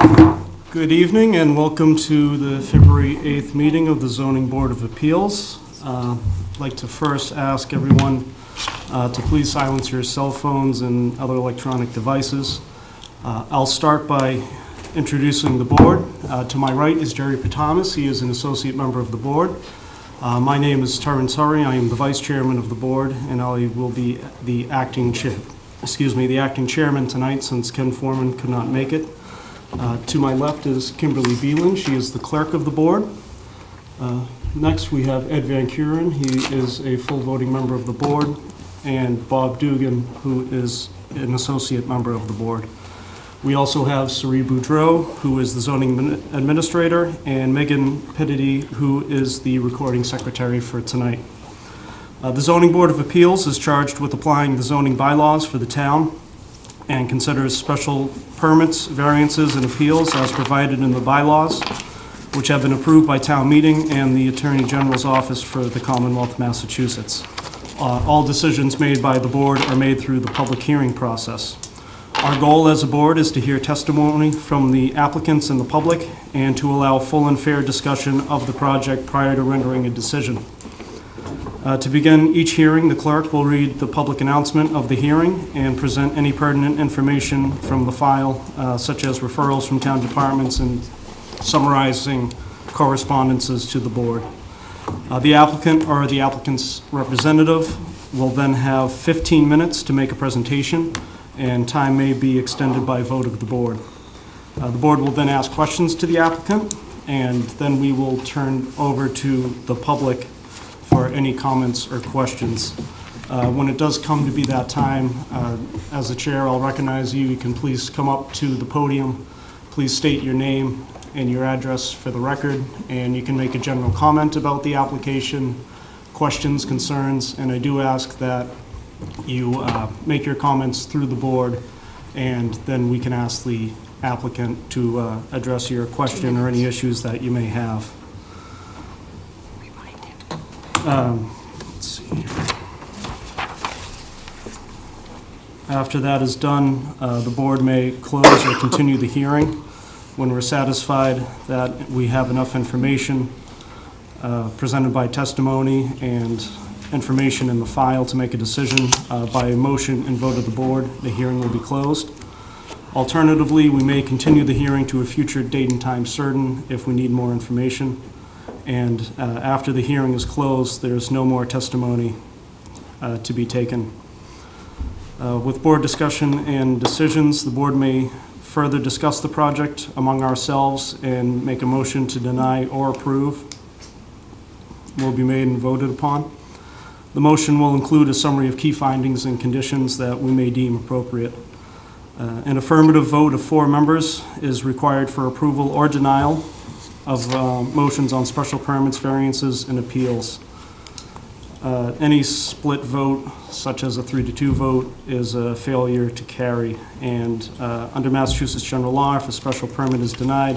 Good evening and welcome to the February 8th meeting of the Zoning Board of Appeals. I'd like to first ask everyone to please silence your cell phones and other electronic devices. I'll start by introducing the board. To my right is Jerry Patamas. He is an associate member of the board. My name is Terrence Hurry. I am the vice chairman of the board, and I will be the acting chairman tonight since Ken Foreman could not make it. To my left is Kimberly Beelan. She is the clerk of the board. Next, we have Ed Van Kuren. He is a full voting member of the board, and Bob Dugan, who is an associate member of the board. We also have Sari Boudreau, who is the zoning administrator, and Megan Pittity, who is the recording secretary for tonight. The Zoning Board of Appeals is charged with applying the zoning bylaws for the town and considers special permits, variances, and appeals as provided in the bylaws, which have been approved by town meeting and the Attorney General's Office for the Commonwealth of Massachusetts. All decisions made by the board are made through the public hearing process. Our goal as a board is to hear testimony from the applicants and the public and to allow full and fair discussion of the project prior to rendering a decision. To begin each hearing, the clerk will read the public announcement of the hearing and present any pertinent information from the file, such as referrals from town departments and summarizing correspondences to the board. The applicant or the applicant's representative will then have 15 minutes to make a presentation, and time may be extended by vote of the board. The board will then ask questions to the applicant, and then we will turn over to the public for any comments or questions. When it does come to be that time, as the chair, I'll recognize you. You can please come up to the podium. Please state your name and your address for the record, and you can make a general comment about the application, questions, concerns, and I do ask that you make your comments through the board, and then we can ask the applicant to address your question or any issues that you may have. Let's see here. After that is done, the board may close or continue the hearing when we're satisfied that we have enough information presented by testimony and information in the file to make a decision. By motion and vote of the board, the hearing will be closed. Alternatively, we may continue the hearing to a future date and time certain if we need more information. And after the hearing is closed, there's no more testimony to be taken. With board discussion and decisions, the board may further discuss the project among ourselves and make a motion to deny or approve will be made and voted upon. The motion will include a summary of key findings and conditions that we may deem appropriate. An affirmative vote of 4 members is required for approval or denial of motions on special permits, variances, and appeals. Any split vote, such as a 3-2 vote, is a failure to carry. And under Massachusetts general law, if a special permit is denied,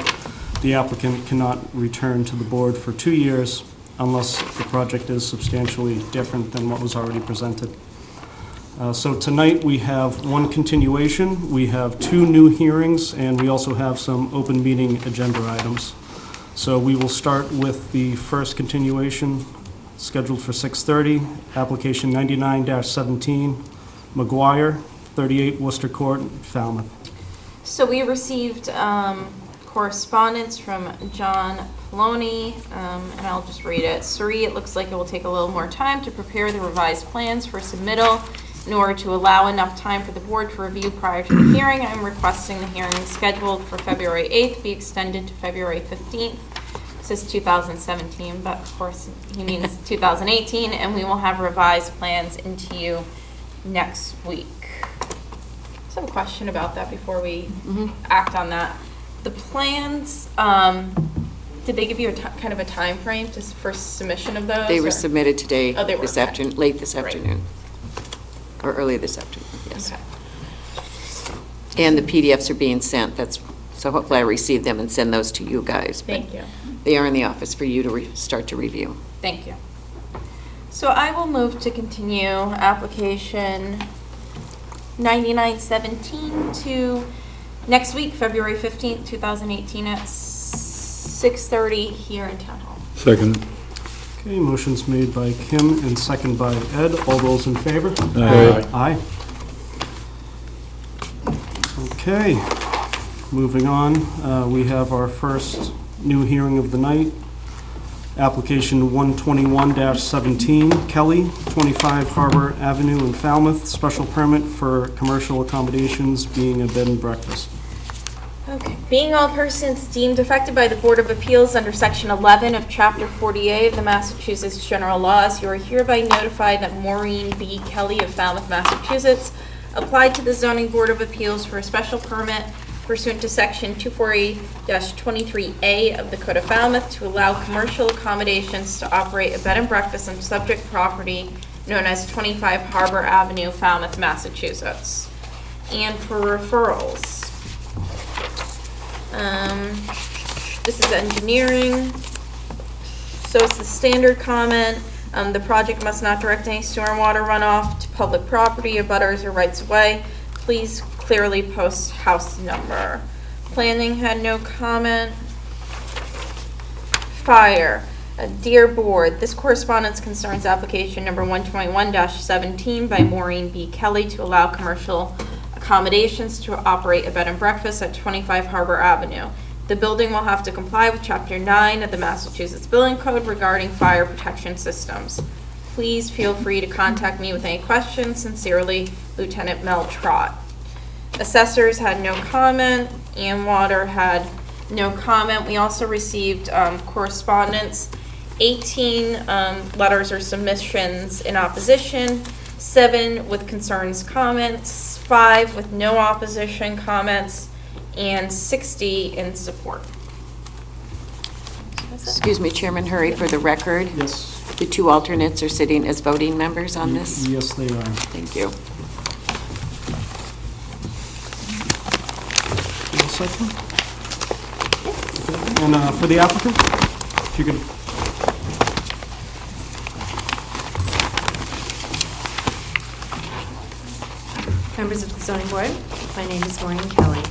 the applicant cannot return to the board for 2 years unless the project is substantially different than what was already presented. So tonight we have 1 continuation, we have 2 new hearings, and we also have some open meeting agenda items. So we will start with the first continuation scheduled for 6:30, application 99-17, McGuire, 38 Worcester Court, Falmouth. So we received correspondence from John Poloni, and I'll just read it. Sari, it looks like it will take a little more time to prepare the revised plans for submittal. In order to allow enough time for the board to review prior to the hearing, I'm requesting the hearing scheduled for February 8th be extended to February 15th. This is 2017, but of course he means 2018, and we will have revised plans into you next week. So I have a question about that before we act on that. The plans, did they give you kind of a time frame for submission of those? They were submitted today, Oh, they were, this okay. afternoon, late this Great. afternoon, or early this afternoon, yes. Okay. And the PDFs are being sent, so hopefully I receive them and send those to you guys. But Thank you. they are in the office for you to start to review. Thank you. So I will move to continue application 9917 to next week, February 15th, 2018 at 6:30 here in Town Hall. Second. Okay, motion's made by Kim and second by Ed. All those in favor? Aye. Aye. Okay, moving on, we have our first new hearing of the night. Application 121-17, Kelly, 25 Harbor Avenue in Falmouth, special permit for commercial accommodations being a bed and breakfast. Okay. Being all persons deemed affected by the Board of Appeals under Section 11 of Chapter 48 of the Massachusetts General Laws, you are hereby notified that Maureen B. Kelly of Falmouth, Massachusetts, applied to the Zoning Board of Appeals for a special permit pursuant to Section 248-23A of the Code of Falmouth to allow commercial accommodations to operate a bed and breakfast on subject property known as 25 Harbor Avenue, Falmouth, Massachusetts. And for referrals, this is engineering. So it's the standard comment. The project must not direct any stormwater runoff to public property, abutters, or rights of way. Please clearly post house number. Planning had no comment. Fire. Dear Board, this correspondence concerns application number 121-17 by Maureen B. Kelly to allow commercial accommodations to operate a bed and breakfast at 25 Harbor Avenue. The building will have to comply with Chapter 9 of the Massachusetts Building Code regarding fire protection systems. Please feel free to contact me with any questions. Sincerely, Lieutenant Mel Trott. Assessors had no comment. Amwater had no comment. We also received correspondence, 18 letters or submissions in opposition, 7 with concerns, comments, 5 with no opposition, comments, and 60 in support. Excuse me, Chairman Hurry, for the record, Yes. the 2 alternates are sitting as voting members on this? Yes, they are. Thank you. One second. And for the applicant, if you could. Members of the zoning board, my name is Maureen Kelly.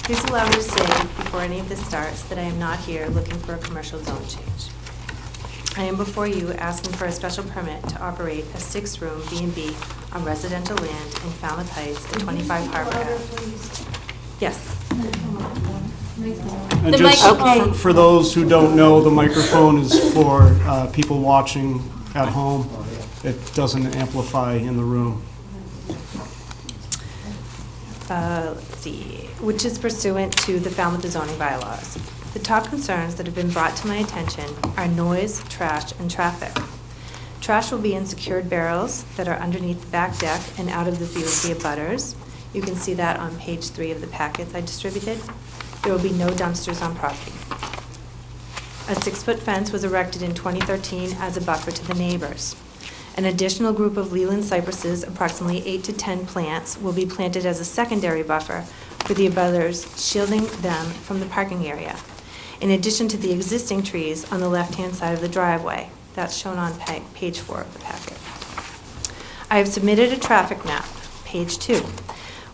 Please allow me to say before any of this starts that I am not here looking for a commercial zone change. I am before you asking for a special permit to operate a 6-room B&B on residential land in Falmouth Heights at 25 Harbor Ave. Yes. And The just microphone. for those who don't know, the microphone is for people watching at home. It doesn't amplify in the room. Let's see, which is pursuant to the Falmouth zoning bylaws. The top concerns that have been brought to my attention are noise, trash, and traffic. Trash will be in secured barrels that are underneath the back deck and out of the view of the abutters. You can see that on page 3 of the packets I distributed. There will be no dumpsters on property. A 6-foot fence was erected in 2013 as a buffer to the neighbors. An additional group of Leland cypresses, approximately 8 to 10 plants, will be planted as a secondary buffer for the abutters, shielding them from the parking area, in addition to the existing trees on the left-hand side of the driveway. That's shown on page 4 of the packet. I have submitted a traffic map, page 2,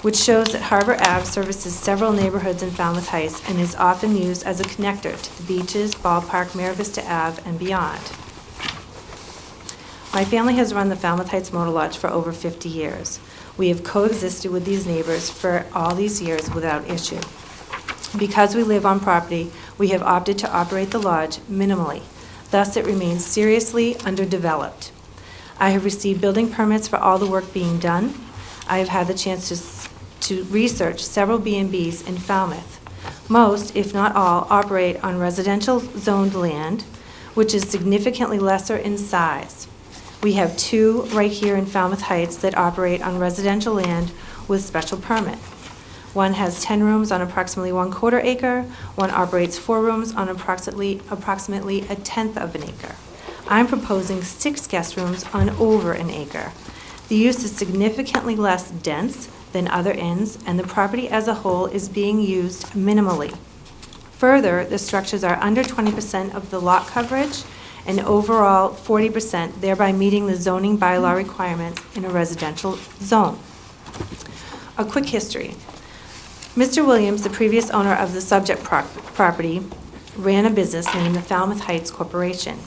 which shows that Harbor Ave services several neighborhoods in Falmouth Heights and is often used as a connector to the beaches, ballpark, Mira Vista Ave, and beyond. My family has run the Falmouth Heights Motor Lodge for over 50 years. We have coexisted with these neighbors for all these years without issue. Because we live on property, we have opted to operate the lodge minimally. Thus, it remains seriously underdeveloped. I have received building permits for all the work being done. I have had the chance to research several B&Bs in Falmouth. Most, if not all, operate on residential zoned land, which is significantly lesser in size. We have 2 right here in Falmouth Heights that operate on residential land with special permit. One has 10 rooms on approximately 1/4 acre. One operates 4 rooms on approximately 1/10 of an acre. I'm proposing 6 guest rooms on over an acre. The use is significantly less dense than other inns, and the property as a whole is being used minimally. Further, the structures are under 20% of the lot coverage and overall 40%, thereby meeting the zoning bylaw requirements in a residential zone. A quick history. Mr. Williams, the previous owner of the subject property, ran a business named the Falmouth Heights Corporation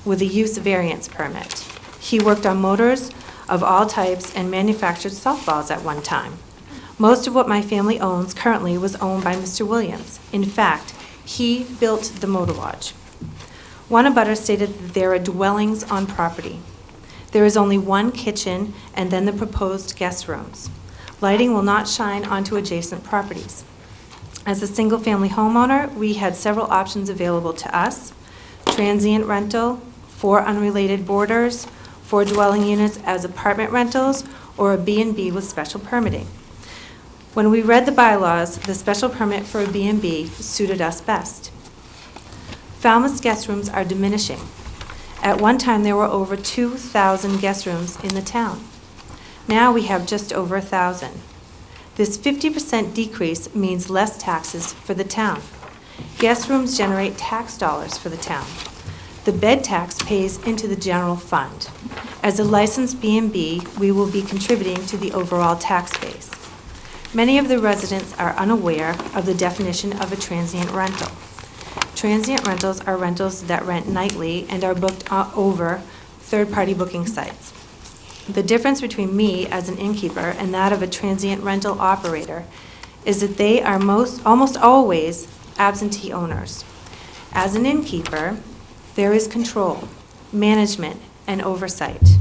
with a use variance permit. He worked on motors of all types and manufactured softballs at one time. Most of what my family owns currently was owned by Mr. Williams. In fact, he built the motor lodge. One abutter stated that there are dwellings on property. There is only one kitchen and then the proposed guest rooms. Lighting will not shine onto adjacent properties. As a single-family homeowner, we had several options available to us: transient rental, 4 unrelated boarders, 4 dwelling units as apartment rentals, or a B&B with special permitting. When we read the bylaws, the special permit for a B&B suited us best. Falmouth's guest rooms are diminishing. At one time, there were over 2,000 guest rooms in the town. Now we have just over 1,000. This 50% decrease means less taxes for the town. Guest rooms generate tax dollars for the town. The bed tax pays into the general fund. As a licensed B&B, we will be contributing to the overall tax base. Many of the residents are unaware of the definition of a transient rental. Transient rentals are rentals that rent nightly and are booked over third-party booking sites. The difference between me as an innkeeper and that of a transient rental operator is that they are almost always absentee owners. As an innkeeper, there is control, management, and oversight.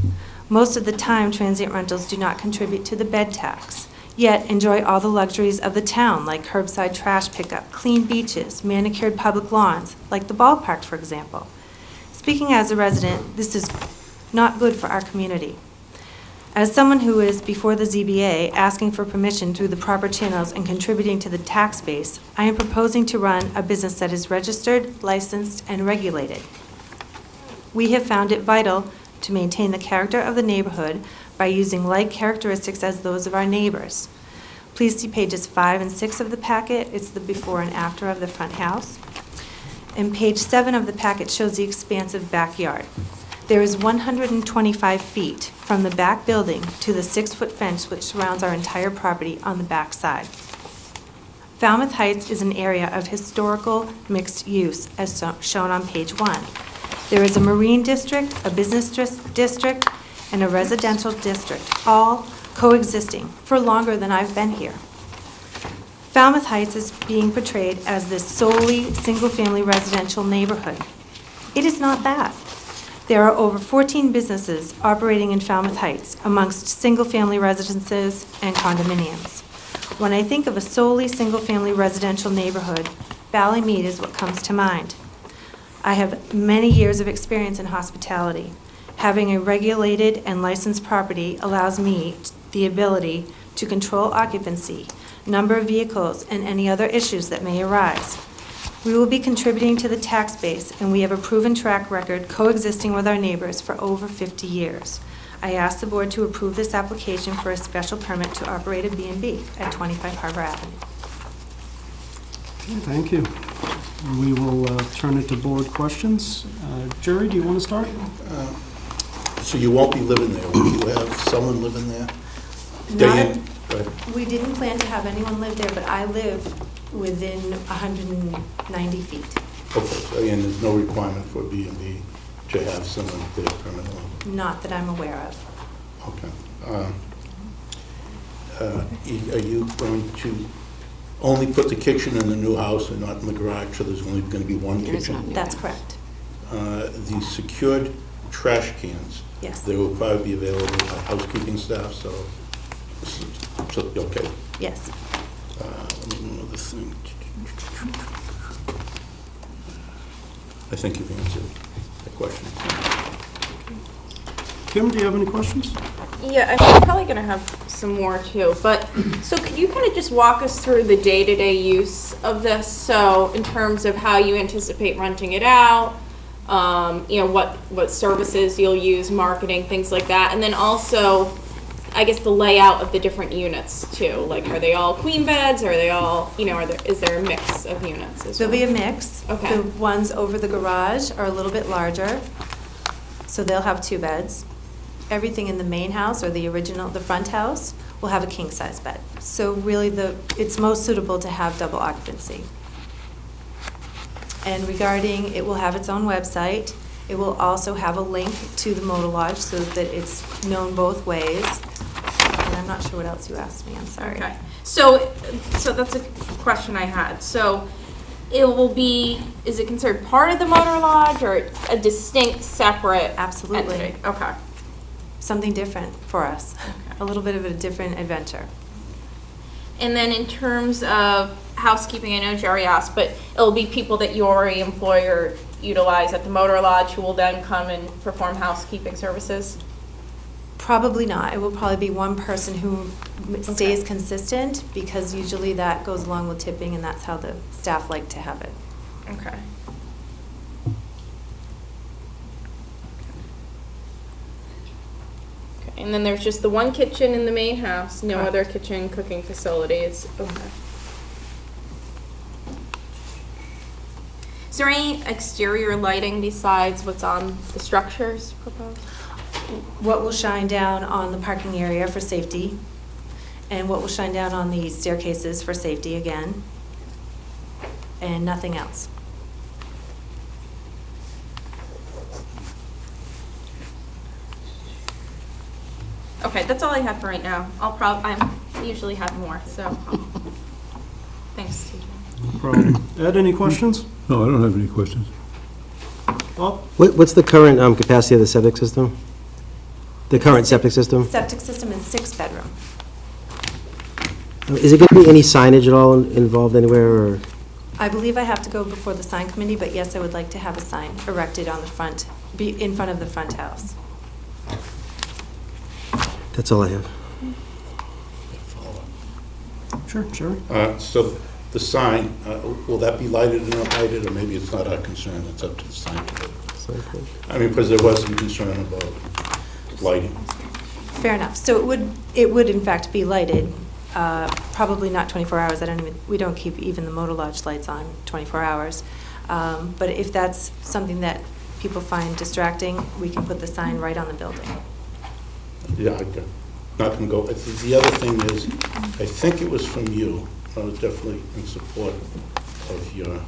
Most of the time, transient rentals do not contribute to the bed tax, yet enjoy all the luxuries of the town, like curbside trash pickup, clean beaches, manicured public lawns, like the ballpark, for example. Speaking as a resident, this is not good for our community. As someone who is before the ZBA asking for permission through the proper channels and contributing to the tax base, I am proposing to run a business that is registered, licensed, and regulated. We have found it vital to maintain the character of the neighborhood by using like characteristics as those of our neighbors. Please see pages 5 and 6 of the packet. It's the before and after of the front house. And page 7 of the packet shows the expansive backyard. There is 125 feet from the back building to the 6-foot fence which surrounds our entire property on the back side. Falmouth Heights is an area of historical mixed use, as shown on page 1. There is a marine district, a business district, and a residential district, all coexisting for longer than I've been here. Falmouth Heights is being portrayed as this solely single-family residential neighborhood. It is not that. There are over 14 businesses operating in Falmouth Heights amongst single-family residences and condominiums. When I think of a solely single-family residential neighborhood, Ballymead is what comes to mind. I have many years of experience in hospitality. Having a regulated and licensed property allows me the ability to control occupancy, number of vehicles, and any other issues that may arise. We will be contributing to the tax base, and we have a proven track record coexisting with our neighbors for over 50 years. I ask the board to approve this application for a special permit to operate a B&B at 25 Harbor Avenue. Okay, thank you. We will turn it to board questions. Jerry, do you want to start? So you won't be living there, will you have someone living there? Go ahead. We didn't plan to have anyone live there, but I live within 190 feet. Okay, so, and there's no requirement for B&B to have someone there permanently? Not that I'm aware of. Okay. Are you going to only put the kitchen in the new house and not in the garage, so there's only going to be one There is kitchen? none. That's correct. The secured trash cans, Yes. they will probably be available to housekeeping staff, so okay. Yes. Let me know this thing. I think you've answered the question. Kim, do you have any questions? Yeah, I'm probably gonna have some more too, but, so could you kind of just walk us through the day-to-day use of this? So in terms of how you anticipate renting it out, you know, what services you'll use, marketing, things like that, and then also, I guess the layout of the different units too. Like, are they all queen beds? Are they all, you know, is there a mix of units as well? There'll be a mix. Okay. The ones over the garage are a little bit larger, so they'll have 2 beds. everything in the main house or the original, the front house, will have a king-size bed. So really, it's most suitable to have double occupancy. And regarding, it will have its own website. It will also have a link to the Motor Lodge so that it's known both ways. And I'm not sure what else you asked me, I'm sorry. Okay, so that's a question I had. So it will be, is it considered part of the Motor Lodge or a distinct, separate Absolutely. entity? Okay. Something different for us, a little bit of a different adventure. And then in terms of housekeeping, I know Jerry asked, but it'll be people that your employer utilize at the Motor Lodge who will then come and perform housekeeping services? Probably not. It will probably be one person who stays consistent, because usually that goes along with tipping, and that's how the staff like to have it. Okay. Okay, and then there's just the one kitchen in the main house, no Correct. other kitchen cooking facilities. Okay. Is there any exterior lighting besides what's on the structures proposed? What will shine down on the parking area for safety, and what will shine down on the staircases for safety again, and nothing else. Okay, that's all I have for right now. I usually have more, so. Thanks, TJ. No problem. Ed, any questions? No, I don't have any questions. Bob? What's the current capacity of the septic system? The current septic system? Septic system is 6-bedroom. Is it going to be any signage at all involved anywhere, or? I believe I have to go before the sign committee, but yes, I would like to have a sign erected on the front, in front of the front house. That's all I have. Sure, Jerry? So the sign, will that be lighted and unlighted, or maybe it's not our concern, it's up to the sign committee? I mean, because there was some concern about lighting. Fair enough. So it would in fact be lighted, probably not 24 hours. We don't keep even the Motor Lodge lights on 24 hours. But if that's something that people find distracting, we can put the sign right on the building. Yeah, I'm not going to go, the other thing is, I think it was from you, I was definitely in support of your,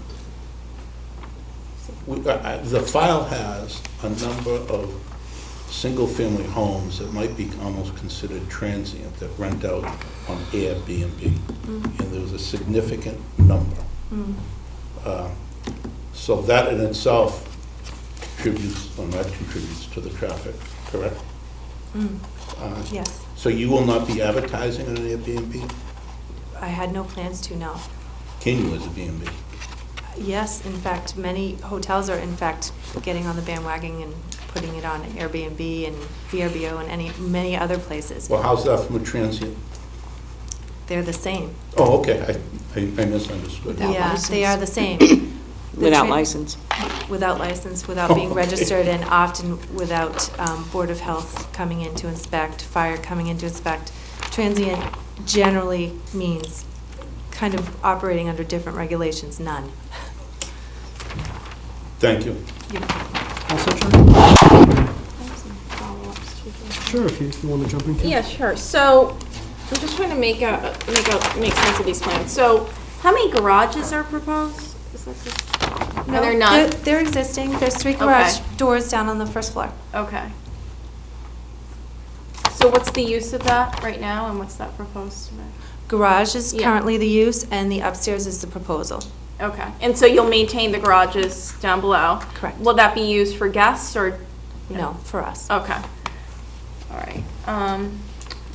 the file has a number of single-family homes that might be almost considered transient, that rent out on Airbnb. And there's a significant number. So that in itself contributes, or not contributes, to the traffic, correct? Yes. So you will not be advertising on an Airbnb? I had no plans to, no. Can you as a B&B? Yes, in fact, many hotels are in fact getting on the bandwagon and putting it on Airbnb and VRBO and many other places. Well, how's that from a transient? They're the same. Oh, okay, I misunderstood. Without Yeah, license. they are the same. The Without tra- license. Without license, without being Oh, okay. registered, and often without Board of Health coming in to inspect, fire coming in to inspect. Transient generally means kind of operating under different regulations, none. Thank you. All set, Jerry? Follow-ups, TJ. Sure, if you want to jump in, Kim. Yeah, sure. So I'm just trying to make sense of these plans. So how many garages are proposed? Is that just, are there none? They're existing. There's 3 garage doors down on the first floor. Okay. So what's the use of that right now, and what's that proposed to be? Garage is Yeah. currently the use, and the upstairs is the proposal. Okay, and so you'll maintain the garages down below? Correct. Will that be used for guests, or? No, for us. Okay. All right. And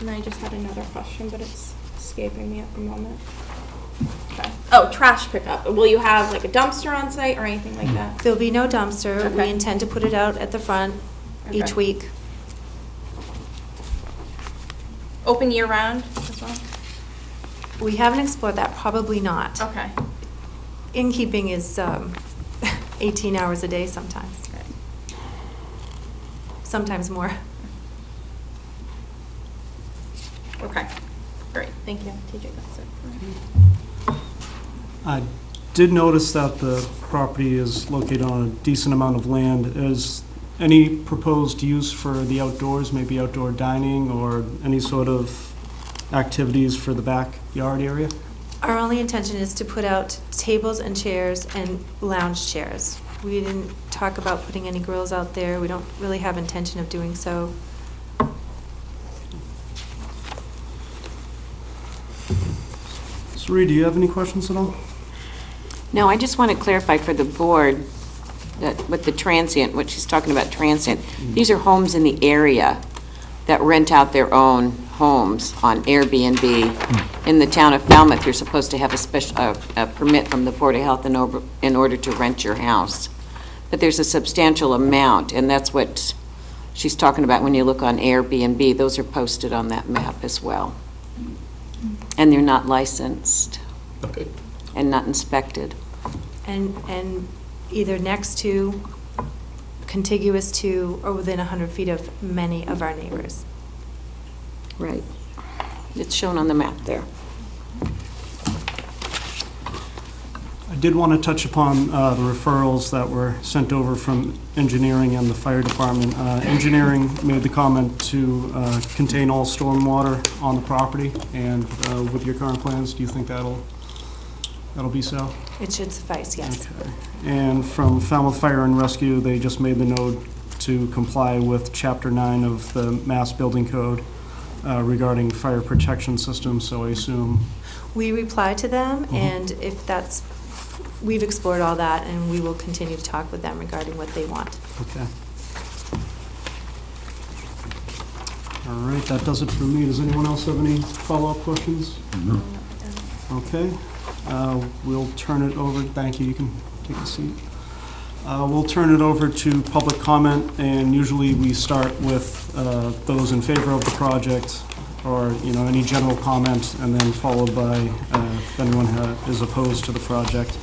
I just had another question, but it's escaping me at the moment. Okay. Oh, trash pickup. Will you have like a dumpster on site or anything like that? There'll be no dumpster. We Okay. intend to put it out at the front Okay. each week. Open year round as well? We haven't explored that, probably not. Okay. Innkeeping is 18 hours a day sometimes, sometimes more. Okay. Great. Thank you. TJ, that's it. I did notice that the property is located on a decent amount of land. Is Any proposed use for the outdoors, maybe outdoor dining or any sort of activities for the backyard area? Our only intention is to put out tables and chairs and lounge chairs. We didn't talk about putting any grills out there. We don't really have intention of doing so. Sari, do you have any questions at all? No, I just want to clarify for the board that with the transient, what she's talking about transient, these are homes in the area that rent out their own homes on Airbnb. In the town of Falmouth, you're supposed to have a special, a permit from the Board of Health in order to rent your house. But there's a substantial amount, and that's what she's talking about when you look on Airbnb. Those are posted on that map as well. And they're not licensed Okay. and not inspected. And either next to, contiguous to, or within 100 feet of many of our neighbors. Right. It's shown on the map there. I did want to touch upon the referrals that were sent over from engineering and the fire department. Engineering made the comment to contain all stormwater on the property, and with your current plans, do you think that'll be so? It should suffice, yes. Okay. And from Falmouth Fire and Rescue, they just made the note to comply with Chapter 9 of the Mass Building Code regarding fire protection systems, so I assume... We reply to them, and if that's, we've explored all that, and we will continue to talk with them regarding what they want. Okay. All right, that does it for me. Does anyone else have any follow-up questions? No. Okay. We'll turn it over. Thank you. You can take a seat. We'll turn it over to public comment, and usually we start with those in favor of the project, or any general comment, and then followed by if anyone is opposed to the project.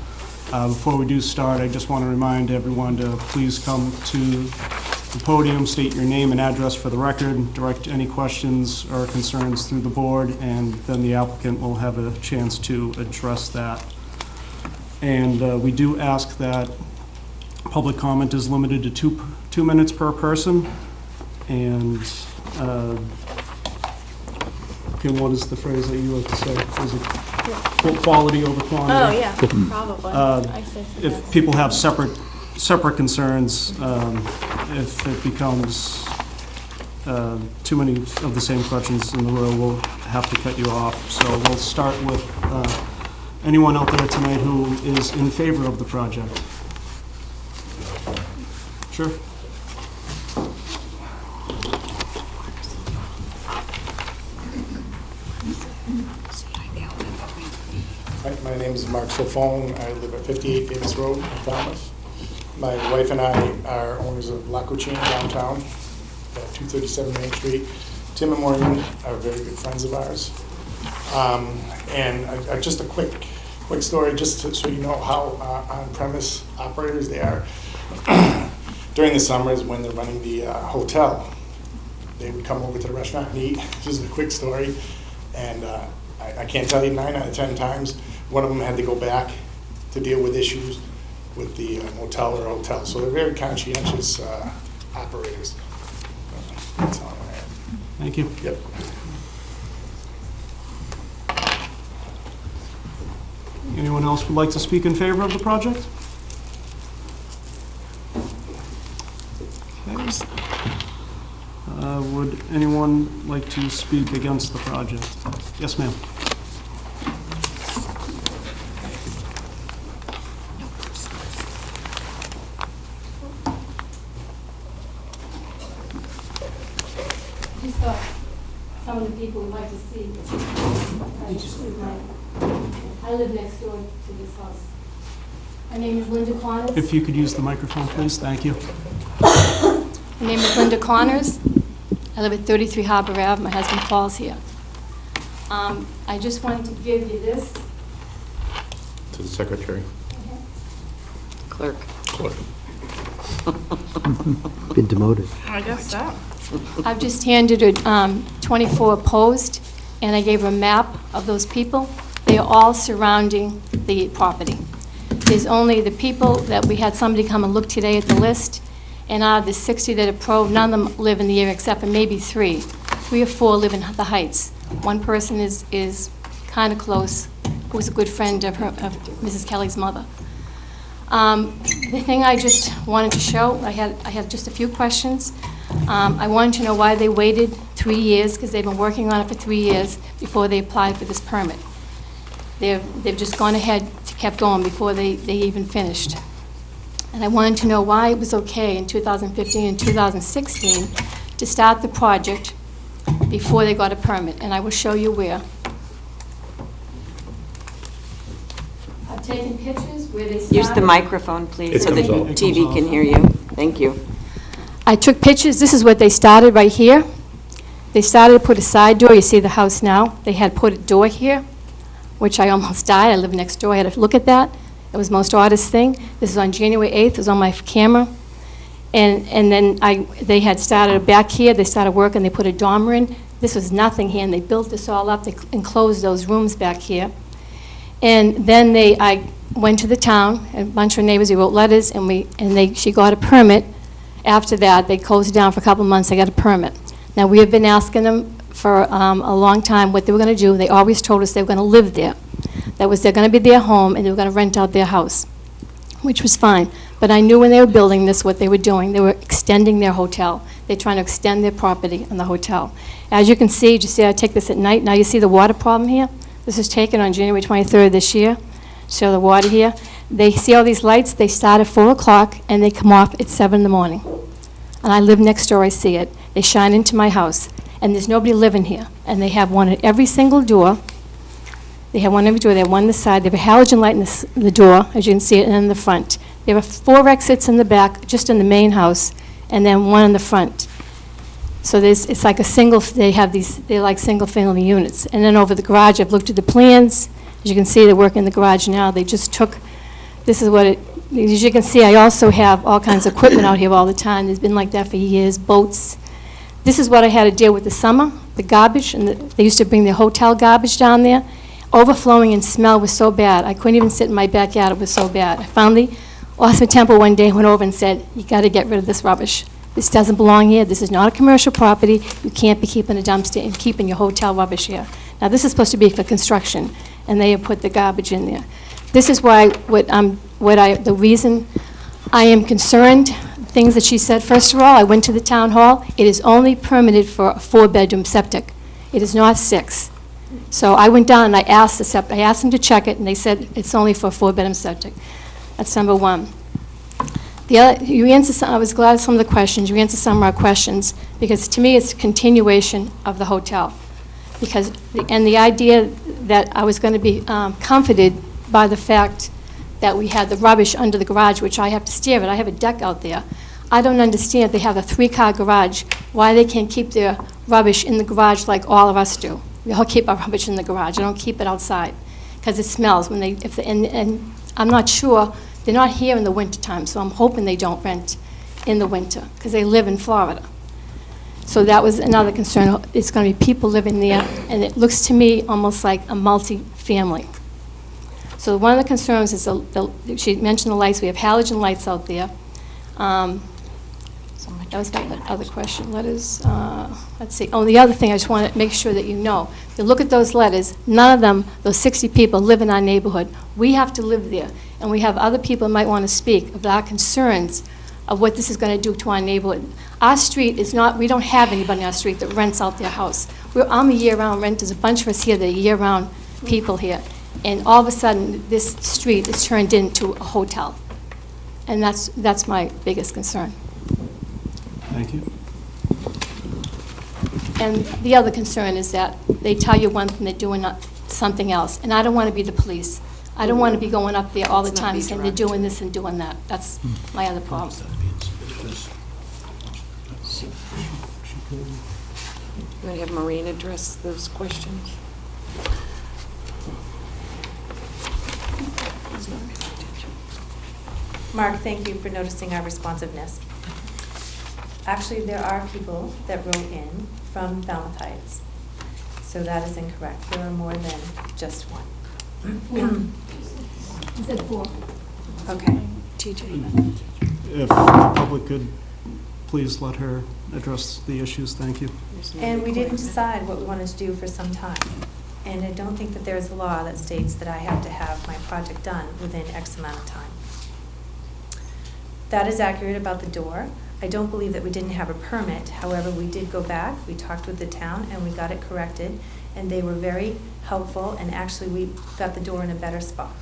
Before we do start, I just want to remind everyone to please come to the podium, state your name and address for the record, direct any questions or concerns through the board, and then the applicant will have a chance to address that. And we do ask that public comment is limited to two minutes per person. And Kim, what is the phrase that you like to say? Is it quality over quantity? Oh, yeah, probably. I said If yes. people have separate concerns, if it becomes too many of the same questions in the row, we'll have to cut you off. So we'll start with anyone out there tonight who is in favor of the project. Sure. Hi, my name is Mark Sofone. I live at 58 Davis Road in Falmouth. My wife and I are owners of La Cucina downtown at 237 Main Street. Tim and Maureen are very good friends of ours. And just a quick story, just so you know how on-premise operators they are. During the summers when they're running the hotel, they would come over to the restaurant and eat. Just a quick story. And I can't tell you, 9 out of 10 times, one of them had to go back to deal with issues with the motel or hotel. So they're very conscientious operators. That's all I have. Thank you. Yep. Anyone else would like to speak in favor of the project? Okay. Would anyone like to speak against the project? Yes, ma'am. Just thought some of the people would like to see. I live next door to this house. My name is Linda Connors. If you could use the microphone, please. Thank you. My name is Linda Connors. I live at 33 Harbor Ave. My husband Paul's here. I just wanted to give you this. To the secretary. Clerk. Clerk. Been demoted. I guess so. I've just handed her 24 opposed, and I gave her a map of those people. They are all surrounding the property. There's only the people that we had somebody come and look today at the list, And out of the 60 that are pro, none of them live in the area except for maybe 3. 3 or 4 live in the Heights. One person is kind of close, who's a good friend of Mrs. Kelly's mother. The thing I just wanted to show, I have just a few questions. I wanted to know why they waited 3 years, because they've been working on it for 3 years before they applied for this permit. They've just gone ahead, kept going before they even finished. And I wanted to know why it was okay in 2015 and 2016 to start the project before they got a permit, and I will show you where. I've taken pictures where they started. Use the microphone, please, It so the comes off. TV can hear you. Thank you. I took pictures. This is what they started right here. They started to put a side door. You see the house now. They had put a door here, which I almost died. I live next door. I had to look at that. It was the most oddest thing. This is on January 8th. It was on my camera. And then they had started back here. They started working. They put a dormer in. This was nothing here, and they built this all up. They enclosed those rooms back here. And then I went to the town, a bunch of neighbors. We wrote letters, and she got a permit. After that, they closed it down for a couple of months. They got a permit. Now, we have been asking them for a long time what they were going to do. They always told us they were going to live there. That was they're going to be their home, and they were going to rent out their house, which was fine. But I knew when they were building this what they were doing. They were extending their hotel. They're trying to extend their property in the hotel. As you can see, I take this at night. Now you see the water problem here? This was taken on January 23rd this year. Show the water here. They see all these lights. They start at 4 o'clock, and they come off at 7 in the morning. And I live next door. I see it. They shine into my house. And there's nobody living here. And they have one at every single door. They have one every door. They have one on the side. They have a halogen light in the door, as you can see it, and in the front. There are 4 exits in the back, just in the main house, and then one in the front. So it's like a single, they're like single-family units. And then over the garage, I've looked at the plans. As you can see, they're working in the garage now. They just took, this is what as you can see, I also have all kinds of equipment out here all the time. It's been like that for years, boats. This is what I had to deal with the summer, the garbage, and they used to bring their hotel garbage down there. Overflowing and smell was so bad. I couldn't even sit in my backyard. It was so bad. I finally, Austin Temple one day went over and said, you got to get rid of this rubbish. This doesn't belong here. This is not a commercial property. You can't be keeping a dumpster and keeping your hotel rubbish here. Now, this is supposed to be for construction, and they have put the garbage in there. This is why, the reason I am concerned, things that she said. First of all, I went to the town hall. It is only permitted for a 4-bedroom septic. It is not 6. So I went down and I asked them to check it, and they said it's only for a 4-bedroom septic. That's number one. I was glad some of the questions. You answered some of our questions, because to me it's a continuation of the hotel. And the idea that I was going to be comforted by the fact that we had the rubbish under the garage, which I have to steer it. I have a deck out there. I don't understand. They have a 3-car garage. Why they can't keep their rubbish in the garage like all of us do? We all keep our rubbish in the garage. I don't keep it outside because it smells when and I'm not sure. They're not here in the wintertime, so I'm hoping they don't rent in the winter because they live in Florida. So that was another concern. It's going to be people living there, and it looks to me almost like a multi-family. So one of the concerns is, she mentioned the lights. We have halogen lights out there. That was my other question. Letters, let's see. Oh, the other thing I just want to make sure that you know, if you look at those letters, none of them, those 60 people, live in our neighborhood. We have to live there, and we have other people who might want to speak of our concerns of what this is going to do to our neighborhood. Our street is not, we don't have anybody on our street that rents out their house. I'm a year-round renter. There's a bunch of us here that are year-round people here, and all of a sudden, this street is turned into a hotel, and that's my biggest concern. Thank you. And the other concern is that they tell you one thing, they're doing something else. And I don't want to be the police. I don't want to be going up there all the time saying they're doing this and doing that. That's my other problem. You want to have Maureen address those questions? Mark, thank you for noticing our responsiveness. Actually, there are people that wrote in from Falmouth Heights, so that is incorrect. There are more than just one. Is it 4? Okay. TJ. If the public could please let her address the issues. Thank you. And we didn't decide what we wanted to do for some time. And I don't think that there's a law that states that I have to have my project done within X amount of time. That is accurate about the door. I don't believe that we didn't have a permit. However, we did go back, we talked with the town, and we got it corrected. And they were very helpful, and actually we got the door in a better spot.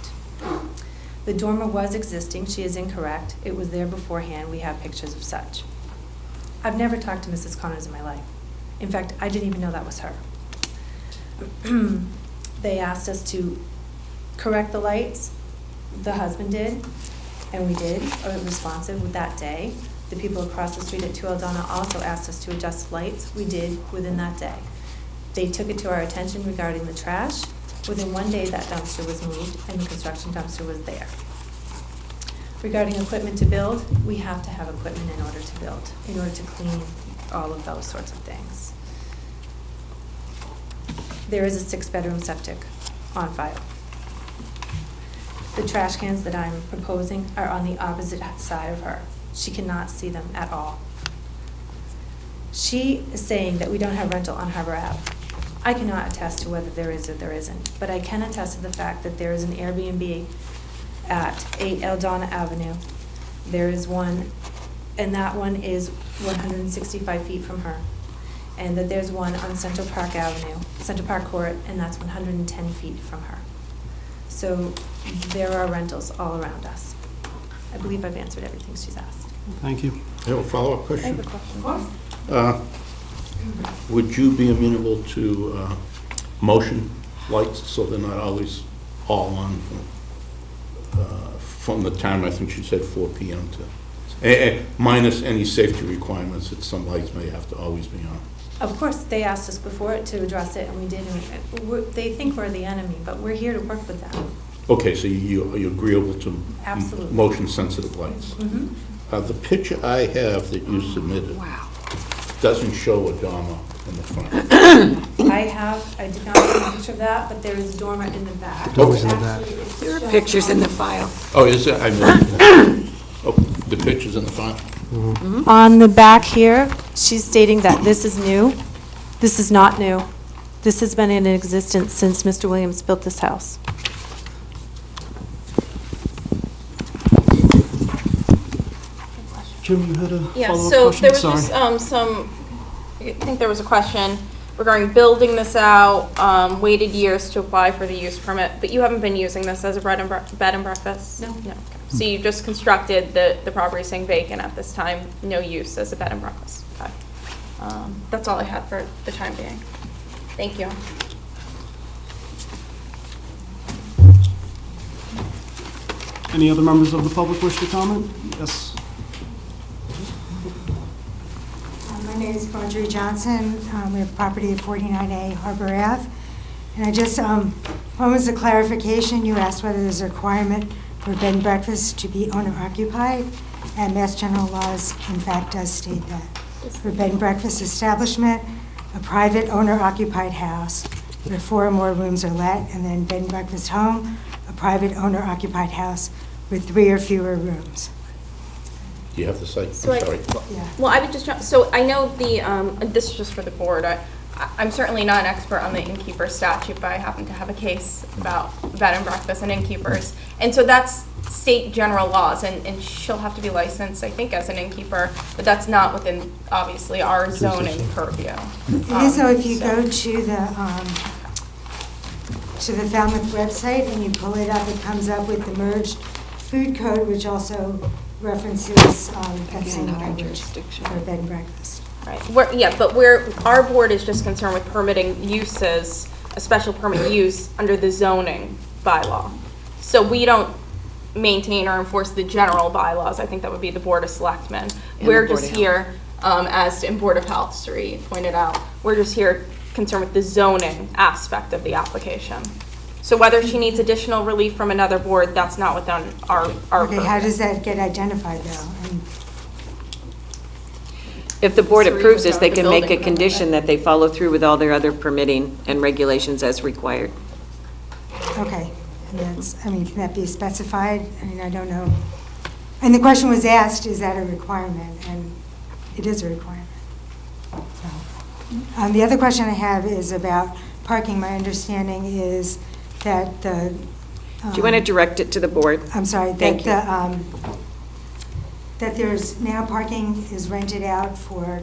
The dormer was existing, she is incorrect. It was there beforehand, we have pictures of such. I've never talked to Mrs. Connors in my life. In fact, I didn't even know that was her. They asked us to correct the lights, the husband did, and we did, or responsive with that day. The people across the street at 2 Eldona also asked us to adjust lights, we did within that day. They took it to our attention regarding the trash. Within 1 day, that dumpster was moved and the construction dumpster was there. Regarding equipment to build, we have to have equipment in order to build, in order to clean all of those sorts of things. There is a 6-bedroom septic on file. The trash cans that I'm proposing are on the opposite side of her. She cannot see them at all. She is saying that we don't have rental on Harbor Ave. I cannot attest to whether there is or there isn't, but I can attest to the fact that there is an Airbnb at 8 Eldona Avenue. There is one, and that one is 165 feet from her. And that there's one on Central Park Avenue, Central Park Court, and that's 110 feet from her. So there are rentals all around us. I believe I've answered everything she's asked. Thank you. I have a follow-up question. I have a question. Would you be amenable to motion lights so they're not always all on from the time, I think she said 4 p.m. to, minus any safety requirements that some lights may have to always be on? Of course, they asked us before to address it, and we did. They think we're the enemy, but we're here to work with them. Okay, so you're agreeable to Absolutely. motion-sensitive lights? Mm-hmm. The picture I have that you submitted doesn't show a dormer in the front. I did not take a picture of that, but there is a dormer in the back. Dormer's in the back. Actually, it's There are shown pictures on- in the file. Oh, is it? I missed it. Oh, the picture's in the front? On the back here, she's stating that this is new. This is not new. This has been in existence since Mr. Williams built this house. Jim, you had a Yeah, follow-up so question? there was Sorry. just I think there was a question regarding building this out, waited years to apply for the use permit, but you haven't been using this as a bed and breakfast? No. No. Okay. So you just constructed the property saying vacant at this time, no use as a bed and breakfast? Okay. That's all I had for the time being. Thank you. Any other members of the public wish to comment? Yes. My name is Marjorie Johnson. We have property at 49A Harbor Ave. And I just, one was a clarification. You asked whether there's a requirement for bed and breakfast to be owner occupied. And Mass General Laws, in fact, does state that. For bed and breakfast establishment, a private owner occupied house where 4 or more rooms are let, and then bed and breakfast home, a private owner occupied house with 3 or fewer rooms. Do you have the site? I'm So sorry. Yeah. Well, I would just, so I know this is just for the board. I'm certainly not an expert on the innkeeper statute, but I happen to have a case about bed and breakfast and innkeepers. And so that's state general laws, and she'll have to be licensed, I think, as an innkeeper, but that's not within, obviously, our zoning purview. It is, though, if you go to the Falmouth website and you pull it up, it comes up with the merged food code, which also references that same Another language jurisdiction. for bed and breakfast. Right, yeah, but our board is just concerned with permitting uses, a special permit use under the zoning bylaw. So we don't maintain or enforce the general bylaws. I think that would be the Board of Selectmen. And We're the Board just of here, as in Board of Health, Sri pointed out, we're just here concerned with the zoning aspect of the application. So whether she needs additional relief from another board, that's not within our Okay, how purview. does that get identified, though? And If the board So we approves would this, go they to can the make a building condition that they follow through with all their other permitting and regulations as required. Okay, and that's, I mean, can that be specified? I mean, I don't know. And the question was asked, is that a requirement? And it is a requirement. So, the other question I have is about parking. My understanding is that the. Do you want to direct it to the board? I'm sorry, Thank that that there's now parking is rented out for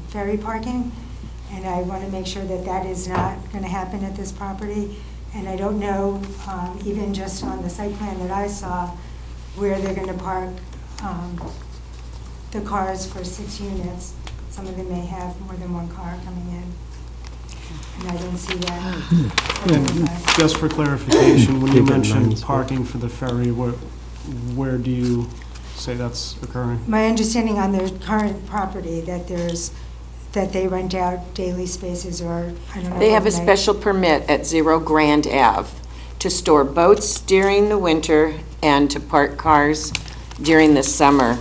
ferry parking, and I want to make sure that that is not going to happen at this property. And I don't know, even just on the site plan that I saw, where they're going to park the cars for 6 units. Some of them may have more than one car coming in, and I didn't see that. And just for clarification, when you Keep it in mentioned mind. parking for the ferry, where do you say that's occurring? My understanding on their current property, that they rent out daily spaces, or, I don't know. They have a overnight. special permit at 0 Grand Ave to store boats during the winter and to park cars during the summer,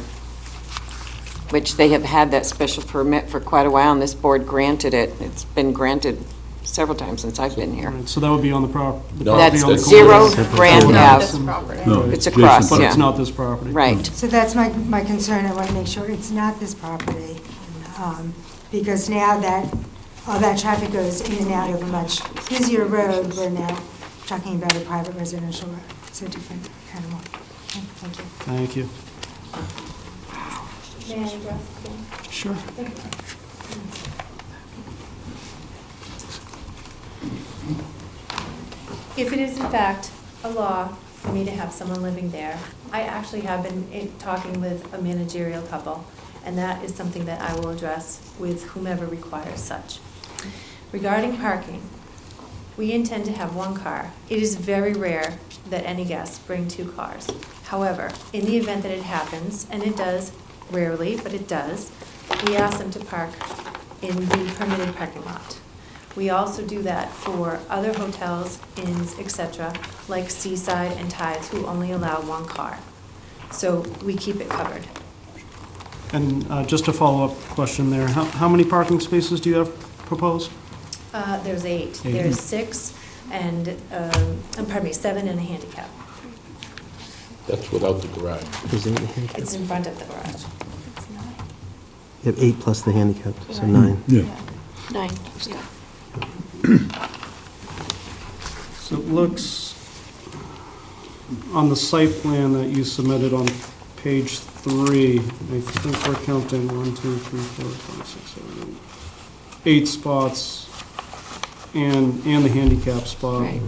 which they have had that special permit for quite a while, and this board granted it. It's been granted several times since I've been here. Right, so that would be on the property That's on the 0 corner. Grand Not Ave. this property. No, It's across, But it's yeah. not this property. Right. So that's my concern. I want to make sure it's not this property, because now that all that traffic goes in and out of a much busier road, we're now talking about a private residential road. It's a different animal. Thank you. Thank you. May I address? Sure. If it is in fact a law for me to have someone living there, I actually have been talking with a managerial couple, and that is something that I will address with whomever requires such. Regarding parking, we intend to have one car. It is very rare that any guests bring 2 cars. However, in the event that it happens, and it does rarely, but it does, we ask them to park in the permitted parking lot. We also do that for other hotels, inns, etc., like Seaside and Tides, who only allow 1 car. So we keep it covered. And just a follow-up question there, how many parking spaces do you have proposed? There's 8. Eight. There's 6 and, pardon me, 7 and a handicap. That's without the garage. There's 8 handicap. It's in front of the garage. You have 8 plus the handicap, so 9. Yeah. 9. So it looks, on the site plan that you submitted on page 3, I think we're counting 1, 2, 3, 4, 5, 6, 7, 8 spots and the handicap spot Right.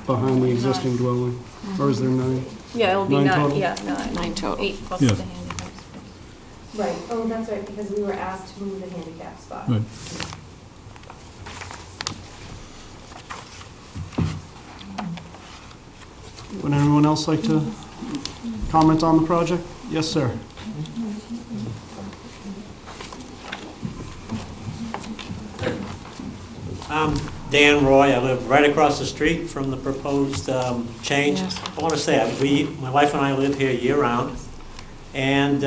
behind the existing dwelling. Or is there 9? Yeah, it'll be 9 9, total? yeah, 9. 9 total. 8 plus Yeah. the handicap space. Right. Oh, that's right, because we were asked to move the handicap spot. Right. Would anyone else like to comment on the project? Yes, sir. I'm Dan Roy. I live right across the street from the proposed change. Yes. I want to say, my wife and I live here year-round, and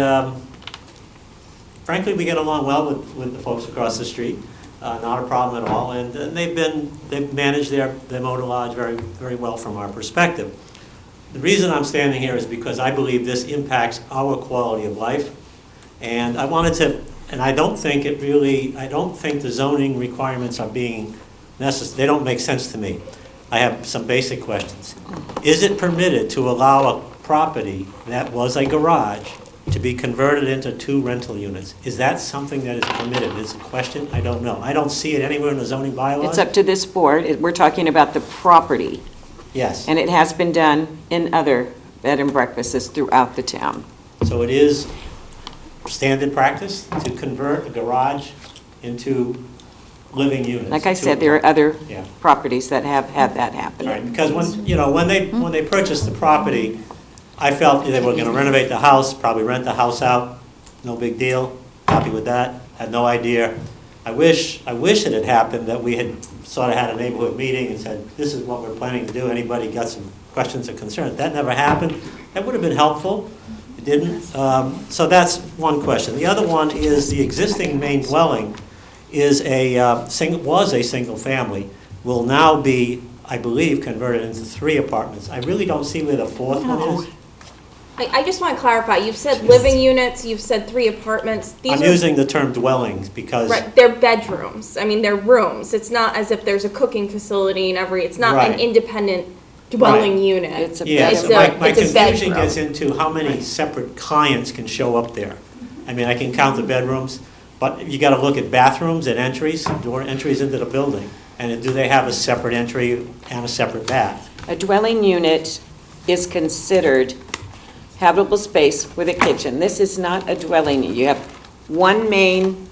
frankly, we get along well with the folks across the street. Not a problem at all, and they've managed their motor lodge very, very well from our perspective. The reason I'm standing here is because I believe this impacts our quality of life, and I wanted to. And I don't think the zoning requirements are being necessary. They don't make sense to me. I have some basic questions. Is it permitted to allow a property that was a garage to be converted into 2 rental units? Is that something that is permitted? It's a question, I don't know. I don't see it anywhere in the zoning bylaws. It's up to this board. We're talking about the property, Yes. and it has been done in other bed and breakfasts throughout the town. So it is standard practice to convert a garage into living units. Like I said, there are other Yeah. properties that have had that happen. Right, because when they purchased the property, I felt they were gonna renovate the house, probably rent the house out, no big deal, happy with that, had no idea. I wish it had happened that we had sort of had a neighborhood meeting and said, this is what we're planning to do, anybody got some questions or concerns? That never happened. That would have been helpful. It didn't. So that's one question. The other one is the existing main dwelling was a single family, will now be, I believe, converted into 3 apartments. I really don't see where the 4th one is. I just want to clarify, you've said living units, you've said 3 apartments. These I'm are using the term dwellings because. Right, they're bedrooms. I mean, they're rooms. It's not as if there's a cooking facility in every, it's not an Right. independent dwelling Right. unit. It's a Yeah, It's so bedroom. my it's a confusion bedroom. gets into how many separate clients can show up there. I mean, I can count the bedrooms, but you gotta look at bathrooms and entries, door entries into the building. And do they have a separate entry and a separate bath? A dwelling unit is considered habitable space with a kitchen. This is not a dwelling. You have one main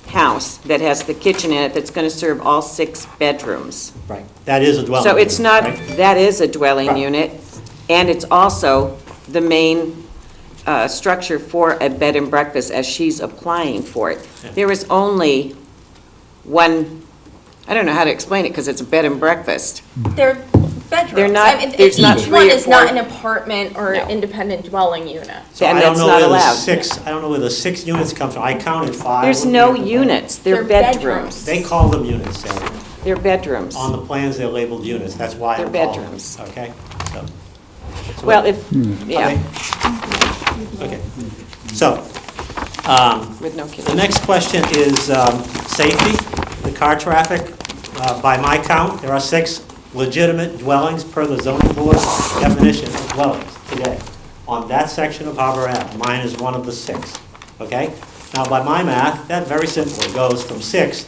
house that has the kitchen in it that's going to serve all 6 bedrooms. Right, that is a dwelling So it's unit, not, right? that is a dwelling Right. unit, and it's also the main structure for a bed and breakfast as she's applying for it. Yeah. There is only one, I don't know how to explain it because it's a bed and breakfast. They're bedrooms. They're not- I mean, there's not each 3 one or is not 4. an apartment or No. independent dwelling unit. So And I don't that's know not where the allowed. 6, I don't know where the 6 units come from. I counted 5. There's no units, they're bedrooms. They call them units, Sally. They're bedrooms. On the plans, they're labeled units, that's why They're I'm calling them, bedrooms. okay? So- Well, if, yeah, Okay, so, with no the kitchen. next question is safety, the car traffic. By my count, there are 6 legitimate dwellings per the zoning board definition of dwellings today on that section of Harbor Ave. Mine is one of the 6, okay? Now, by my math, that very simple, it goes from 6,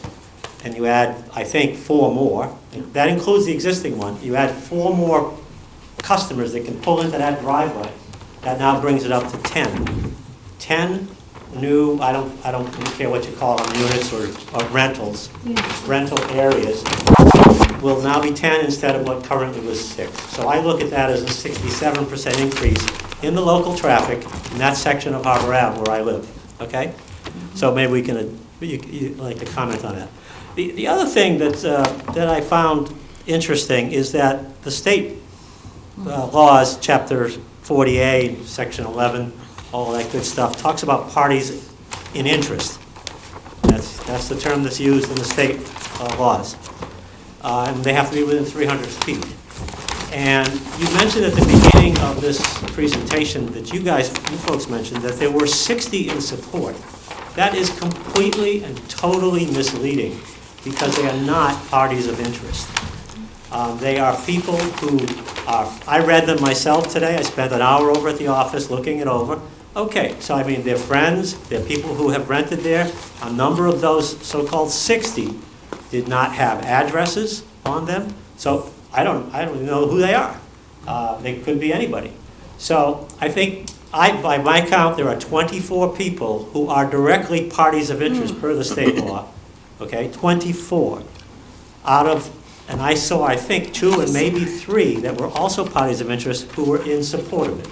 and you add, I think, 4 more. That includes the existing one. You add 4 more customers that can pull into that driveway. That now brings it up to 10. 10 new, I don't care what you call them, units or rentals, rental areas, will now be 10 instead of what currently was 6. So I look at that as a 67% increase in the local traffic in that section of Harbor Ave where I live, okay? So maybe we can, you'd like to comment on that. The other thing that I found interesting is that the state laws, Chapter 40A, Section 11, all that good stuff, talks about parties in interest. That's the term that's used in the state laws. And they have to be within 300 feet. And you mentioned at the beginning of this presentation that you folks mentioned that there were 60 in support. That is completely and totally misleading because they are not parties of interest. They are people who are, I read them myself today. I spent an hour over at the office looking it over. Okay, so I mean, they're friends, they're people who have rented there. A number of those so-called 60 did not have addresses on them. So I don't even know who they are. They could be anybody. So I think, by my count, there are 24 people who are directly parties of interest per the state law. Okay, 24 out of, and I saw, I think, 2 and maybe 3 that were also parties of interest who were in support of it.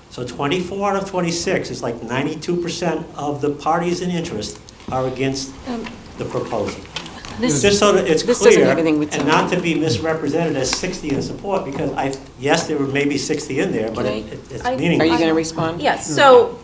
So 24 out of 26 is like 92% of the parties in interest are against the proposal. Just so that it's this doesn't clear, have anything with and not to be misrepresented as 60 in support, because yes, there were maybe 60 in there, but it's I- meaningless. Are you going to respond? Yes, so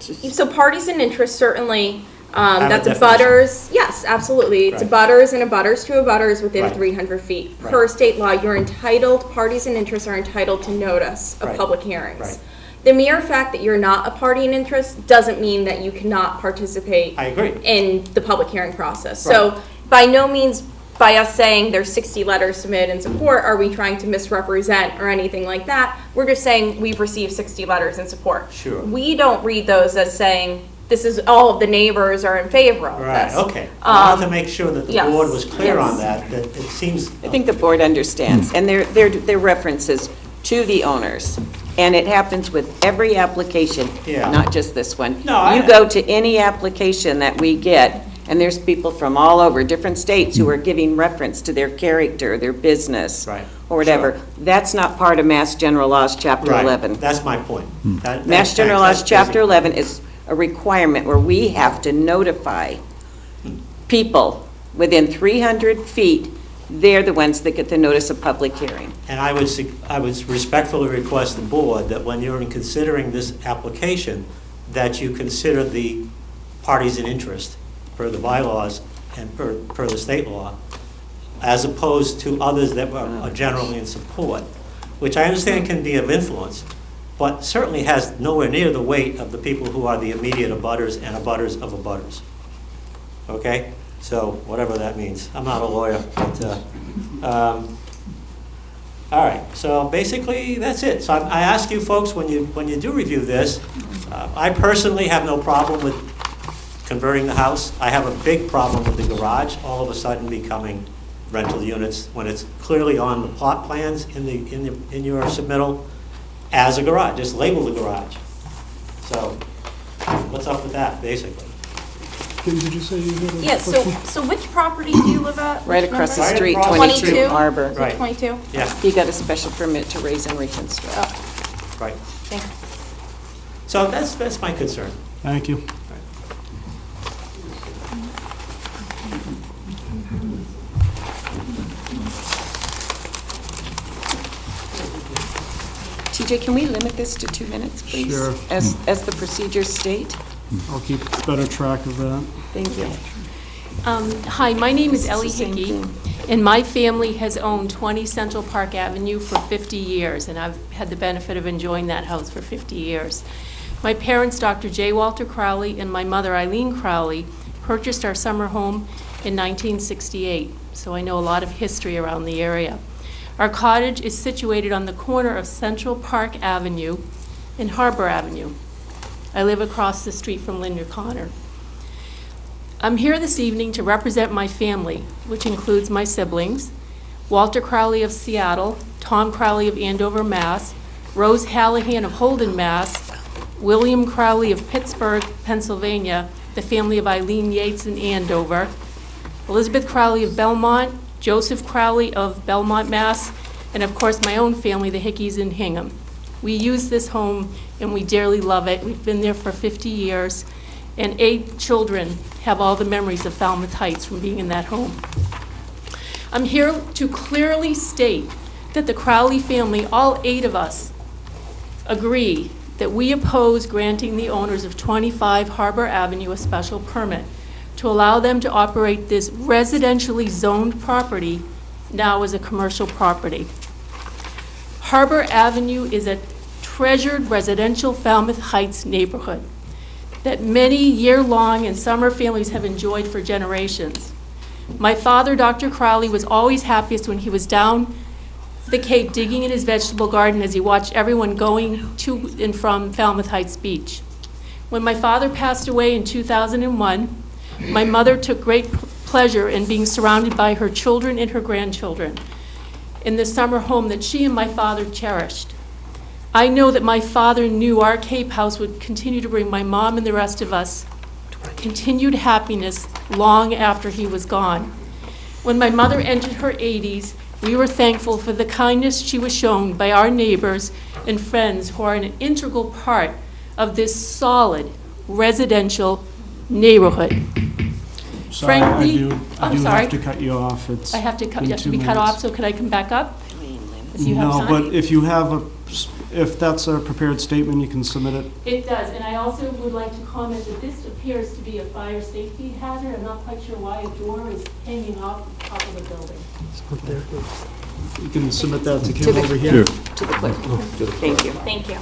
parties in interest certainly, Have a that's a definition. butters, yes, absolutely. It's a Right. butters and a butters to a butters within Right. 300 feet. Right. Per state law, you're entitled, parties in interest are entitled to notice of Right. public hearings. Right. The mere fact that you're not a party in interest doesn't mean that you cannot participate I agree. in the public hearing process. So by no means, by us saying there's 60 letters submitted in support, are we trying to misrepresent or anything like that. We're just saying we've received 60 letters in support. Sure. We don't read those as saying, this is, all of the neighbors are in favor of Right, this. okay. I wanted to make sure that the yes, board was clear on yes. that it seems. I think the board understands, and they're references to the owners. And it happens with every application, Yeah. not just this one. No, You go to any application that we get, and there's people from all over, different states, who are giving reference to their character, their business, Right, or whatever. sure. That's not part of Mass General Laws, Chapter Right, 11. that's my point. Mass General Laws, That's Chapter basic. 11 is a requirement where we have to notify people within 300 feet. They're the ones that get the notice of public hearing. And I would respectfully request the board that when you're considering this application, that you consider the parties in interest per the bylaws and per the state law, as opposed to others that are generally in support, which I understand can be of influence, but certainly has nowhere near the weight of the people who are the immediate abutters and abutters of abutters. Okay? So, whatever that means. I'm not a lawyer, but, all right, so basically, that's it. So I ask you folks, when you do review this, I personally have no problem with converting the house. I have a big problem with the garage all of a sudden becoming rental units when it's clearly on the plot plans in your submittal as a garage. Just label the garage. So what's up with that, basically? Did you say you had a Yeah, question? so which property do you live at? Right Which across the number? street, 22 22 Harbor. Is it Right. 22? Yeah, He got a special permit to raise and reconstruct. right. Thanks. So that's my concern. Thank you. TJ, can we limit this to 2 minutes, please? Sure. As the procedures state? I'll keep better track of that. Thank you. Hi, my name is Ellie It's the same Hickey, thing. and my family has owned 20 Central Park Avenue for 50 years, and I've had the benefit of enjoying that house for 50 years. My parents, Dr. J. Walter Crowley, and my mother, Eileen Crowley, purchased our summer home in 1968, so I know a lot of history around the area. Our cottage is situated on the corner of Central Park Avenue and Harbor Avenue. I live across the street from Lynn Connor. I'm here this evening to represent my family, which includes my siblings, Walter Crowley of Seattle, Tom Crowley of Andover, Mass., Rose Hallahan of Holden, Mass., William Crowley of Pittsburgh, Pennsylvania, the family of Eileen Yates in Andover, Elizabeth Crowley of Belmont, Joseph Crowley of Belmont, Mass., and of course my own family, the Hickeys in Hingham. We use this home and we dearly love it. We've been there for 50 years, and 8 children have all the memories of Falmouth Heights from being in that home. I'm here to clearly state that the Crowley family, all 8 of us, agree that we oppose granting the owners of 25 Harbor Avenue a special permit to allow them to operate this residentially zoned property now as a commercial property. Harbor Avenue is a treasured residential Falmouth Heights neighborhood that many year-long and summer families have enjoyed for generations. My father, Dr. Crowley, was always happiest when he was down the Cape digging in his vegetable garden as he watched everyone going to and from Falmouth Heights Beach. When my father passed away in 2001, my mother took great pleasure in being surrounded by her children and her grandchildren in the summer home that she and my father cherished. I know that my father knew our Cape house would continue to bring my mom and the rest of us continued happiness long after he was gone. When my mother entered her 80s, we were thankful for the kindness she was shown by our neighbors and friends who are an integral part of this solid residential neighborhood. Sorry, Frankly, I do I'm sorry. have to cut you off. It's I have to cut, been you have to 2 be cut minutes. off, so could I come back up? If you have No, time? but if you have if that's a prepared statement, you can submit it. It does, and I also would like to comment that this appears to be a fire safety hazard. I'm not quite sure why a door is hanging off the top of the building. You can submit that to To Kim the- over here. To the clerk. Thank you. Thank you.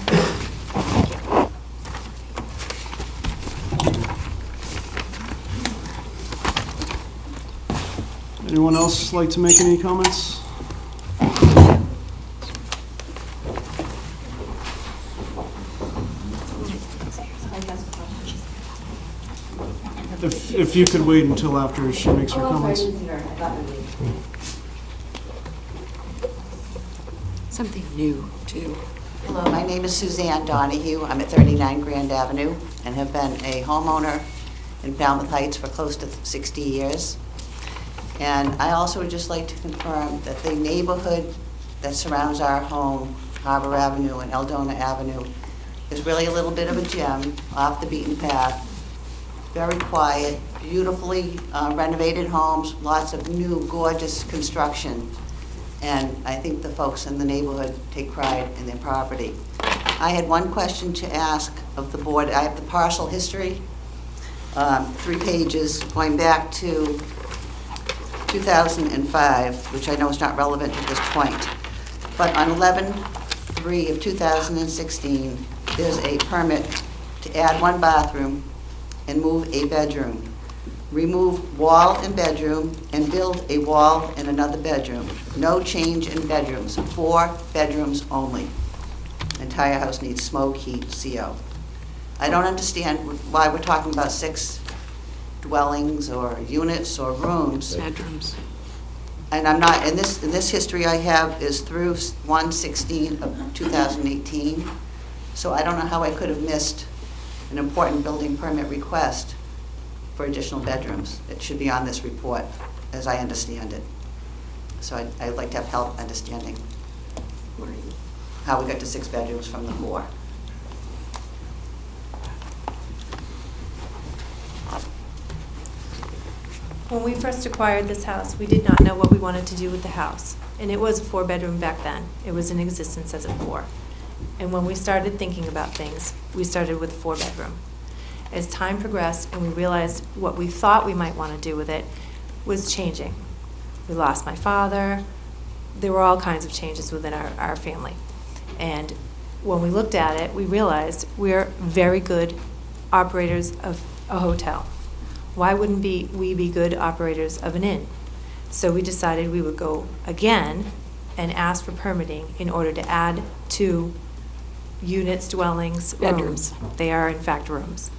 Anyone else like to make any comments? If you could wait until after she makes her comments. Something new, too. Hello, my name is Suzanne Donahue. I'm at 39 Grand Avenue and have been a homeowner in Falmouth Heights for close to 60 years. And I also would just like to confirm that the neighborhood that surrounds our home, Harbor Avenue and Eldona Avenue, is really a little bit of a gem off the beaten path. Very quiet, beautifully renovated homes, lots of new gorgeous construction. And I think the folks in the neighborhood take pride in their property. I had one question to ask of the board. I have the parcel history, 3 pages, going back to 2005, which I know is not relevant at this point. But on 3 of 2016, there's a permit to add 1 bathroom and move a bedroom. Remove wall in bedroom and build a wall in another bedroom. No change in bedrooms, 4 bedrooms only. Entire house needs smoke, heat, CO. I don't understand why we're talking about 6 dwellings or units or rooms. Bedrooms. And I'm not, and this history I have is through 1/16 of 2018. So I don't know how I could have missed an important building permit request for additional bedrooms. It should be on this report, as I understand it. So I'd like to have help understanding how we got to 6 bedrooms from the 4. When we first acquired this house, we did not know what we wanted to do with the house. And it was a 4-bedroom back then. It was in existence as a 4. And when we started thinking about things, we started with a 4-bedroom. As time progressed and we realized what we thought we might want to do with it was changing. We lost my father. There were all kinds of changes within our family. And when we looked at it, we realized we're very good operators of a hotel. Why wouldn't we be good operators of an inn? So we decided we would go again and ask for permitting in order to add 2 units, dwellings, Bedrooms. rooms. They are in fact rooms.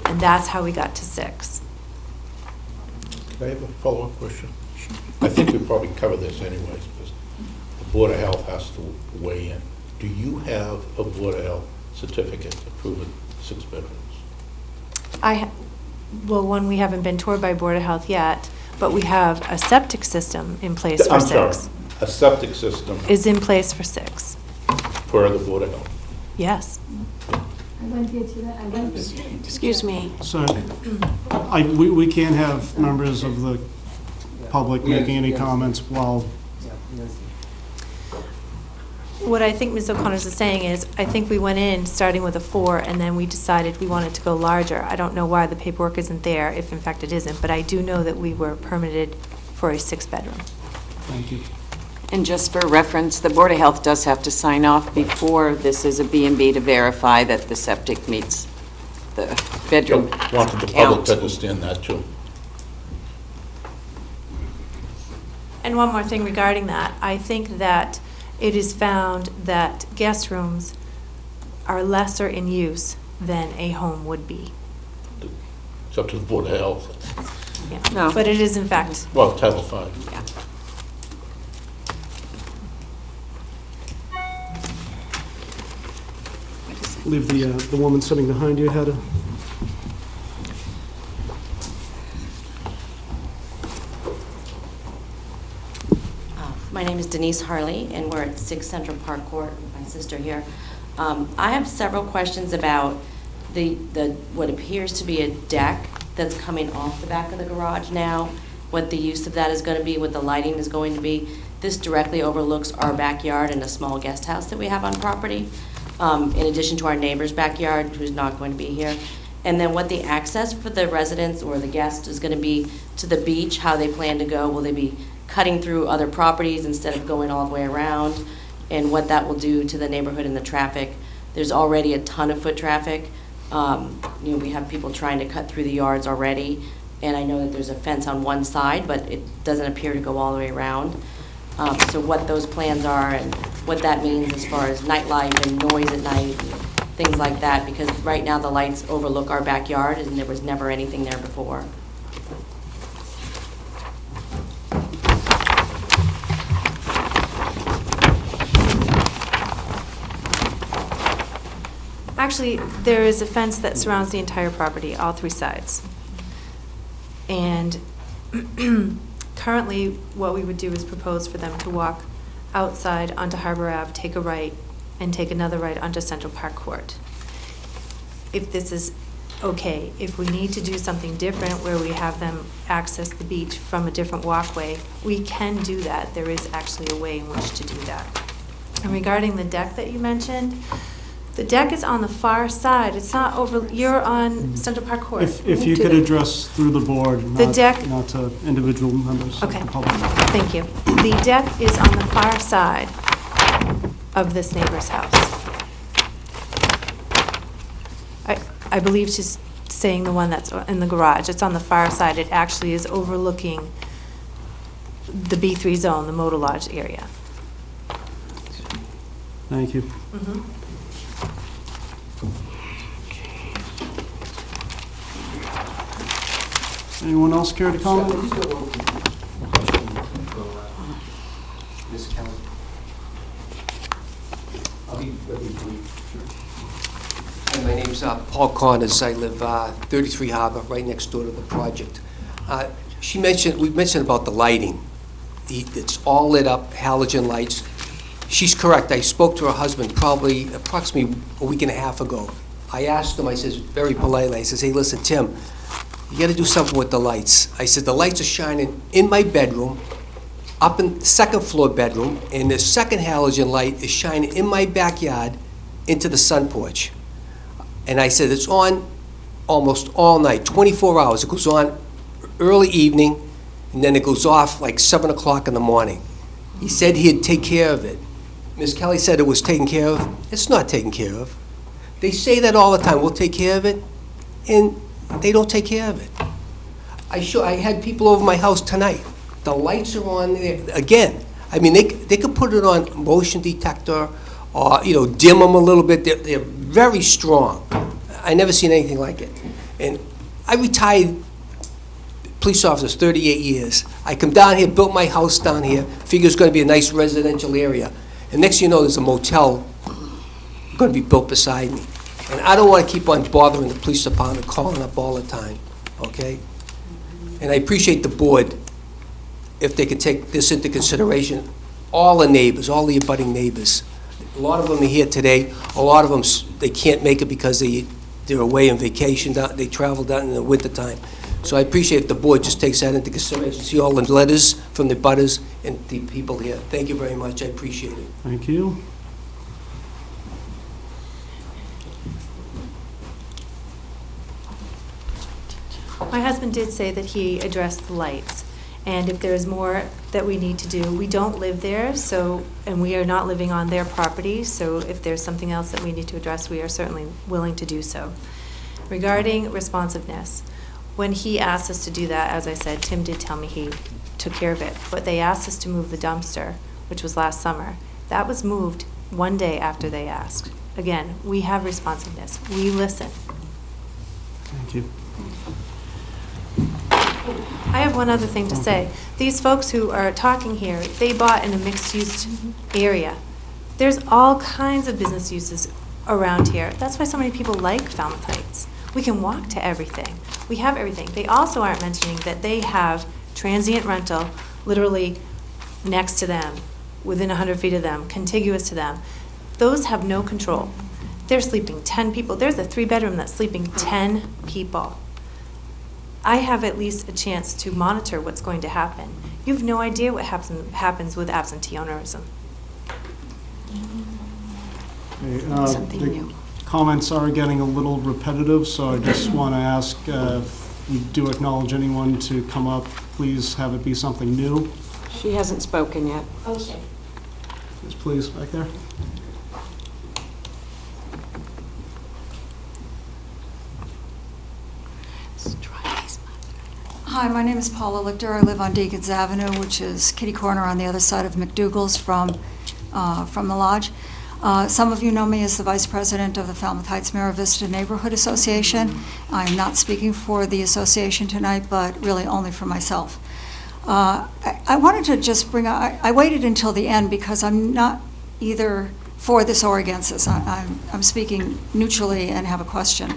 And that's how we got to 6. Can I have a follow-up question? I think we probably cover this anyways, because the Board of Health has to weigh in. Do you have a Board of Health certificate approving 6 bedrooms? Well, one, we haven't been toured by Board of Health yet, but we have a septic system in place for 6. I'm sorry, a septic system Is in place for 6. for the Board of Health. Yes. I went there today, I went there. Excuse me. So, we can't have members of the public making any comments while, What I think Ms. O'Connor is saying is, I think we went in starting with a 4, and then we decided we wanted to go larger. I don't know why the paperwork isn't there, if in fact it isn't, but I do know that we were permitted for a 6-bedroom. thank you. And just for reference, the Board of Health does have to sign off before this is a B&B to verify that the septic meets the bedroom Wanted the public count. to understand that too. And one more thing regarding that, I think that it is found that guest rooms are lesser in use than a home would be. It's up to the Board of Health. Yeah. No. But it is in fact, Well, Title V. Yeah. I believe the woman sitting behind you had a... My name is Denise Harley, and we're at 6 Central Park Court with my sister here. I have several questions about the what appears to be a deck that's coming off the back of the garage now, what the use of that is going to be, what the lighting is going to be. This directly overlooks our backyard and a small guest house that we have on property, in addition to our neighbor's backyard, who's not going to be here. And then what the access for the residents or the guest is going to be to the beach, how they plan to go. Will they be cutting through other properties instead of going all the way around, and what that will do to the neighborhood and the traffic. There's already a ton of foot traffic. We have people trying to cut through the yards already, and I know that there's a fence on one side, but it doesn't appear to go all the way around. So what those plans are and what that means as far as nightlife and noise at night, and things like that, because right now the lights overlook our backyard and there was never anything there before. actually, there is a fence that surrounds the entire property, all 3 sides. And currently, what we would do is propose for them to walk outside onto Harbor Ave, take a right, and take another right onto Central Park Court. If this is okay, if we need to do something different where we have them access the beach from a different walkway, we can do that. There is actually a way in which to do that. And regarding the deck that you mentioned, the deck is on the far side. It's not over, you're on Central Park Court. If you could address through the board, The not deck- not to individual members of Okay. the public. Thank you. The deck is on the far side. of this neighbor's house. I believe she's saying the one that's in the garage. It's on the far side. It actually is overlooking the B3 zone, the motor lodge area. Thank you. Anyone else care to comment? Ms. Kelly. I'll be brief. Hi, my name's Paul Connors. I live 33 Harbor, right next door to the project. We mentioned about the lighting. It's all lit up, halogen lights. She's correct. I spoke to her husband approximately a week and a half ago. I asked him, I says, very politely, I says, hey, listen, Tim, you got to do something with the lights. I said, the lights are shining in my bedroom, up in the second floor bedroom, and the second halogen light is shining in my backyard into the sun porch. And I said, it's on almost all night, 24 hours. It goes on early evening, and then it goes off like 7 o'clock in the morning. He said he'd take care of it. Ms. Kelly said it was taken care of. It's not taken care of. They say that all the time, we'll take care of it, and they don't take care of it. I had people over my house tonight. The lights are on there, again. I mean, they could put it on motion detector or, dim them a little bit. They're very strong. I never seen anything like it. And I retired police officer, 38 years. I come down here, built my house down here, figure it's going to be a nice residential area. And next thing you know, there's a motel going to be built beside me. And I don't want to keep on bothering the police department, calling up all the time, okay? And I appreciate the board if they could take this into consideration. All the neighbors, all the abutting neighbors. A lot of them are here today. A lot of them, they can't make it because they're away on vacation. They travel down in the wintertime. So I appreciate if the board just takes that into consideration. See all the letters from the butters and the people here. Thank you very much. I appreciate it. Thank you. My husband did say that he addressed the lights, and if there's more that we need to do, we don't live there, and we are not living on their property, so if there's something else that we need to address, we are certainly willing to do so. Regarding responsiveness, when he asked us to do that, as I said, Tim did tell me he took care of it, but they asked us to move the dumpster, which was last summer. That was moved one day after they asked. Again, we have responsiveness. We listen. Thank you. I have one other thing to say. These folks who are talking here, they bought in a mixed-use area. There's all kinds of business uses around here. That's why so many people like Falmouth Heights. We can walk to everything. We have everything. They also aren't mentioning that they have transient rental literally next to them, within 100 feet of them, contiguous to them. Those have no control. They're sleeping 10 people. There's a 3-bedroom that's sleeping 10 people. I have at least a chance to monitor what's going to happen. You have no idea what happens with absentee ownerism. Okay, the comments are getting a little repetitive, so I just want to ask if we do acknowledge anyone to come up, please have it be something new. She hasn't spoken yet. Okay. Yes, please, back there. Hi, my name is Paula Lichter. I live on Deacons Avenue, which is kitty corner on the other side of McDougal's from the lodge. Some of you know me as the Vice President of the Falmouth Heights Mira Vista Neighborhood Association. I'm not speaking for the association tonight, but really only for myself. I wanted to just bring up, I waited until the end because I'm not either for this or against this. I'm speaking neutrally and have a question.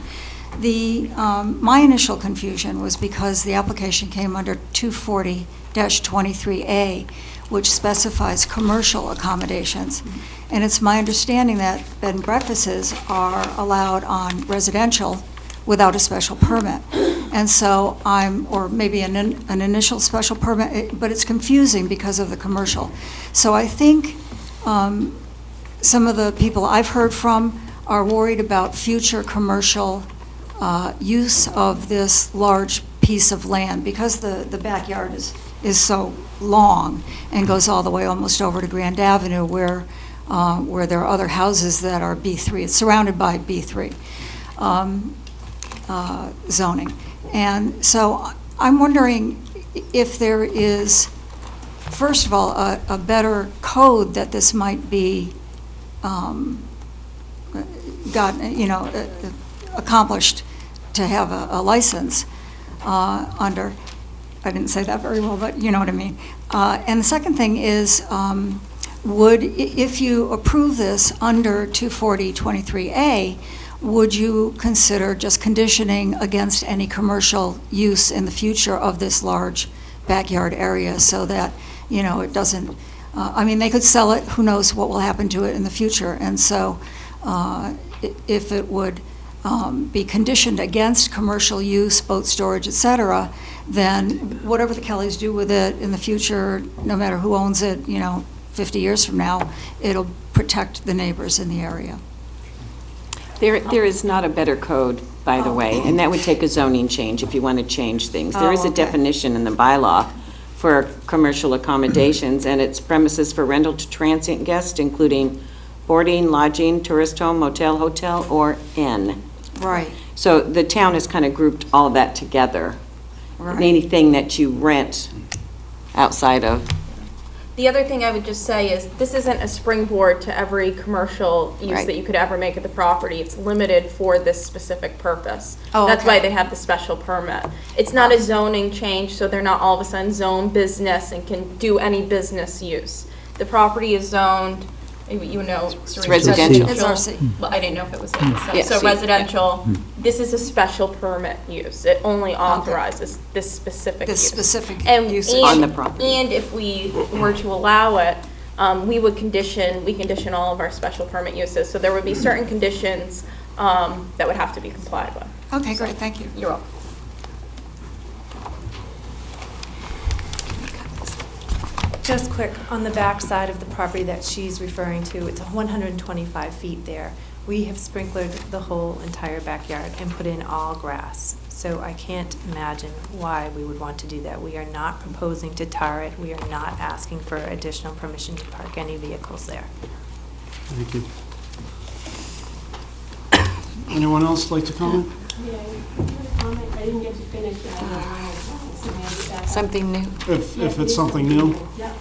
My initial confusion was because the application came under 240-23A, which specifies commercial accommodations. And it's my understanding that bed and breakfasts are allowed on residential without a special permit. And so or maybe an initial special permit, but it's confusing because of the commercial. So I think some of the people I've heard from are worried about future commercial use of this large piece of land because the backyard is so long and goes all the way almost over to Grand Avenue, where where there are other houses that are B3. It's surrounded by B3 zoning. And so I'm wondering if there is, first of all, a better code that this might be accomplished to have a license under. I didn't say that very well, but you know what I mean. And the second thing is, if you approve this under 240-23A, would you consider just conditioning against any commercial use in the future of this large backyard area so that, it doesn't, they could sell it, who knows what will happen to it in the future. And so if it would be conditioned against commercial use, boat storage, et cetera, then whatever the Kellys do with it in the future, no matter who owns it, 50 years from now, it'll protect the neighbors in the area. There is not a better code, by the way, and that would take a zoning change if you want to change things. There is a definition in the bylaw for commercial accommodations, and it's premises for rental to transient guests, including boarding, lodging, tourist home, motel, hotel, or inn. Right. So the town has kind of grouped all of that together. Right. Anything that you rent outside of. The other thing I would just say is, this isn't a springboard to every commercial use Right. that you could ever make at the property. It's limited for this specific purpose. Oh, That's okay. why they have the special permit. It's not a zoning change, so they're not all of a sudden zone business and can do any business use. The property is zoned, It's residential. It's RC. Well, I didn't know if it was. Yes, So see, residential, this is a special permit use. It only authorizes this specific use. This specific And usage. On the property. And if we were to allow it, we condition all of our special permit uses. So there would be certain conditions that would have to be complied with. Okay, great, thank you. You're welcome. Just quick, on the back side of the property that she's referring to, it's 125 feet there. We have sprinklered the whole entire backyard and put in all grass. So I can't imagine why we would want to do that. We are not proposing to tar it. We are not asking for additional permission to park any vehicles there. Thank you. Anyone else like to comment? Yeah, I didn't get to finish. Something new. If it's something new? Yeah.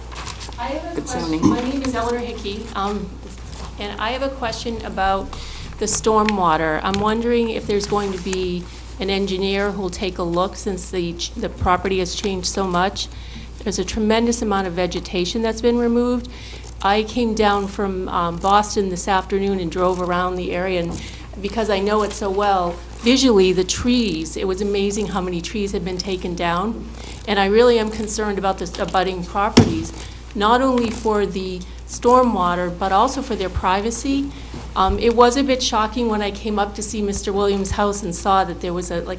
I have a Good question. zoning. My name is Eleanor Hickey, and I have a question about the stormwater. I'm wondering if there's going to be an engineer who will take a look since the property has changed so much. There's a tremendous amount of vegetation that's been removed. I came down from Boston this afternoon and drove around the area, and because I know it so well, visually, the trees, it was amazing how many trees had been taken down. And I really am concerned about the abutting properties, not only for the stormwater, but also for their privacy. It was a bit shocking when I came up to see Mr. Williams' house and saw that there was a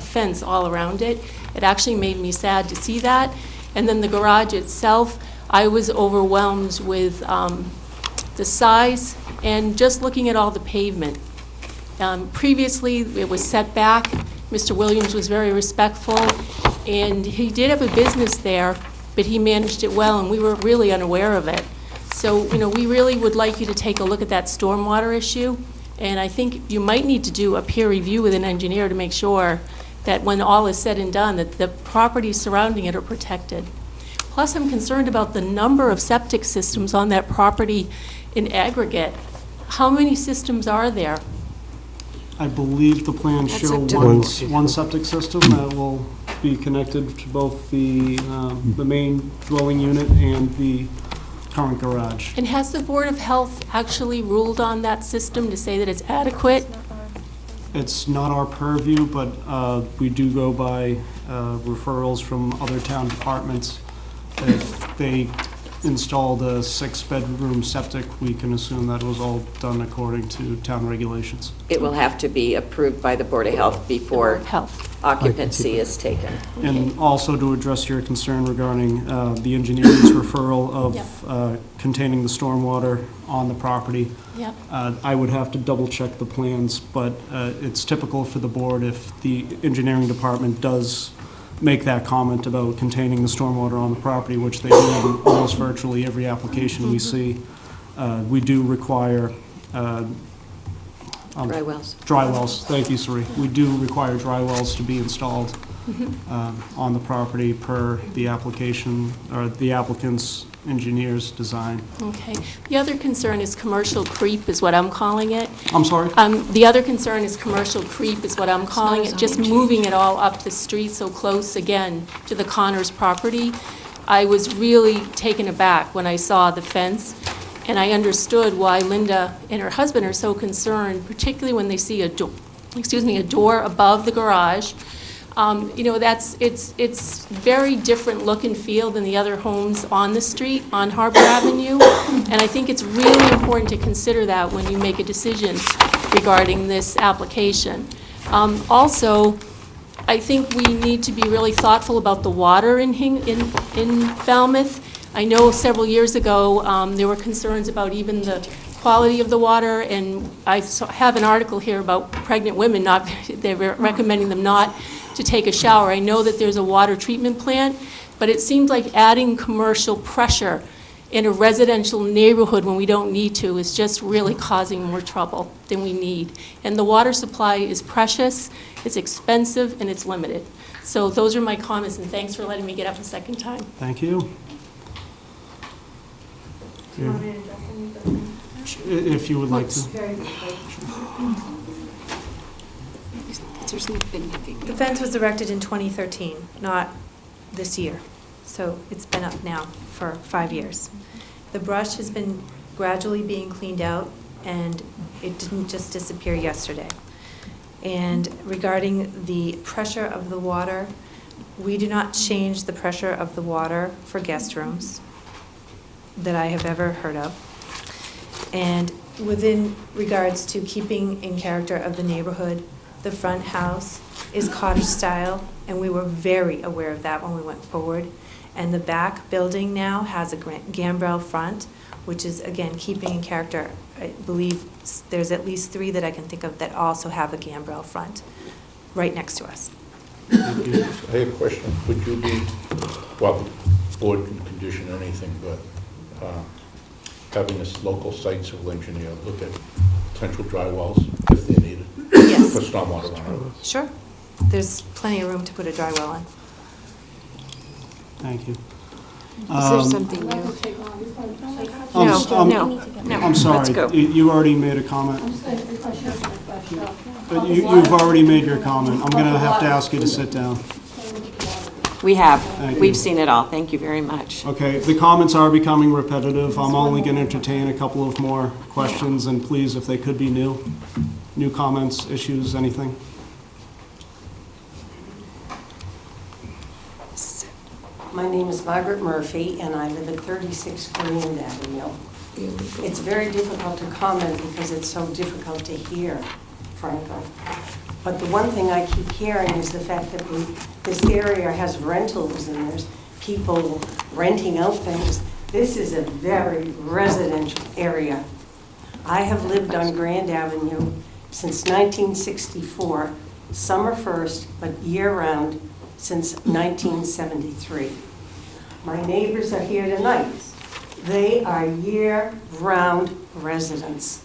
fence all around it. It actually made me sad to see that. And then the garage itself, I was overwhelmed with the size and just looking at all the pavement. Previously, it was set back. Mr. Williams was very respectful, and he did have a business there, but he managed it well, and we were really unaware of it. So, we really would like you to take a look at that stormwater issue, and I think you might need to do a peer review with an engineer to make sure that when all is said and done, that the properties surrounding it are protected. Plus, I'm concerned about the number of septic systems on that property in aggregate. How many systems are there? I believe the plans That's show up to one septic system that will be connected to both the main dwelling unit and the current garage. And has the Board of Health actually ruled on that system to say that it's adequate? It's not our purview, but we do go by referrals from other town departments. If they installed a 6-bedroom septic, we can assume that it was all done according to town regulations. It will have to be approved by the Board of Health before occupancy is taken. And also to address your concern regarding the engineering's referral of containing the stormwater on the property, Yep. I would have to double-check the plans, but it's typical for the board if the engineering department does make that comment about containing the stormwater on the property, which they do in almost virtually every application we see. We do require Dry wells. Dry wells, thank you, Sari. We do require dry wells to be installed on the property per the application, or the applicant's engineer's design. Okay. The other concern is commercial creep, is what I'm calling it. I'm sorry? The other concern is commercial creep, is what I'm calling it, just moving it all up the street so close, again, to the Connors property. I was really taken aback when I saw the fence, and I understood why Linda and her husband are so concerned, particularly when they see a door above the garage. You know, it's very different look and feel than the other homes on the street, on Harbor Avenue, and I think it's really important to consider that when you make a decision regarding this application. Also, I think we need to be really thoughtful about the water in Falmouth. I know several years ago, there were concerns about even the quality of the water, and I have an article here about pregnant women they were recommending them not to take a shower. I know that there's a water treatment plant, but it seems like adding commercial pressure in a residential neighborhood when we don't need to is just really causing more trouble than we need. And the water supply is precious, it's expensive, and it's limited. So those are my comments, and thanks for letting me get up a second time. Thank you. If you would like to. The fence was erected in 2013, not this year. So it's been up now for 5 years. The brush has been gradually being cleaned out, and it didn't just disappear yesterday. And regarding the pressure of the water, we do not change the pressure of the water for guest rooms that I have ever heard of. And within regards to keeping in character of the neighborhood, the front house is cottage style, and we were very aware of that when we went forward. And the back building now has a gambrel front, which is, again, keeping in character. I believe there's at least 3 that I can think of that also have a gambrel front right next to us. I have a question. Would you be, well, the board can condition anything, but having this local site civil engineer look at potential dry wells if they're needed? Yes. For stormwater runoff? Sure. There's plenty of room to put a dry well in. Thank you. Is there something new? No. I'm sorry. Let's go. You already made a comment. You've already made your comment. I'm going to have to ask you to sit down. We have. Thank We've you. seen it all. Thank you very much. Okay, the comments are becoming repetitive. I'm only going to entertain a couple of more questions, and please, if they could be new comments, issues, anything. My name is Margaret Murphy, and I live at 36 Grand Avenue. It's very difficult to comment because it's so difficult to hear, frankly. But the one thing I keep hearing is the fact that this area has rentals and there's people renting out things. This is a very residential area. I have lived on Grand Avenue since 1964, summer first, but year-round since 1973. My neighbors are here tonight. They are year-round residents.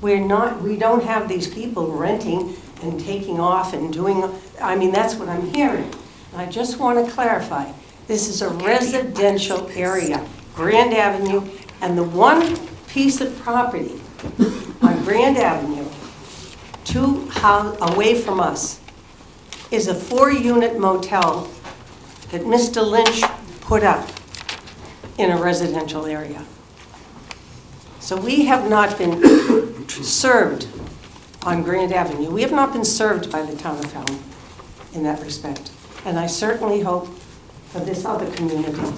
We don't have these people renting and taking off and doing, I mean, that's what I'm hearing. And I just want to clarify, this is a residential area, Grand Avenue, and the one piece of property on Grand Avenue, away from us, is a 4-unit motel that Mr. Lynch put up in a residential area. So we have not been served on Grand Avenue. We have not been served by the town of Falmouth in that respect. And I certainly hope for this other community,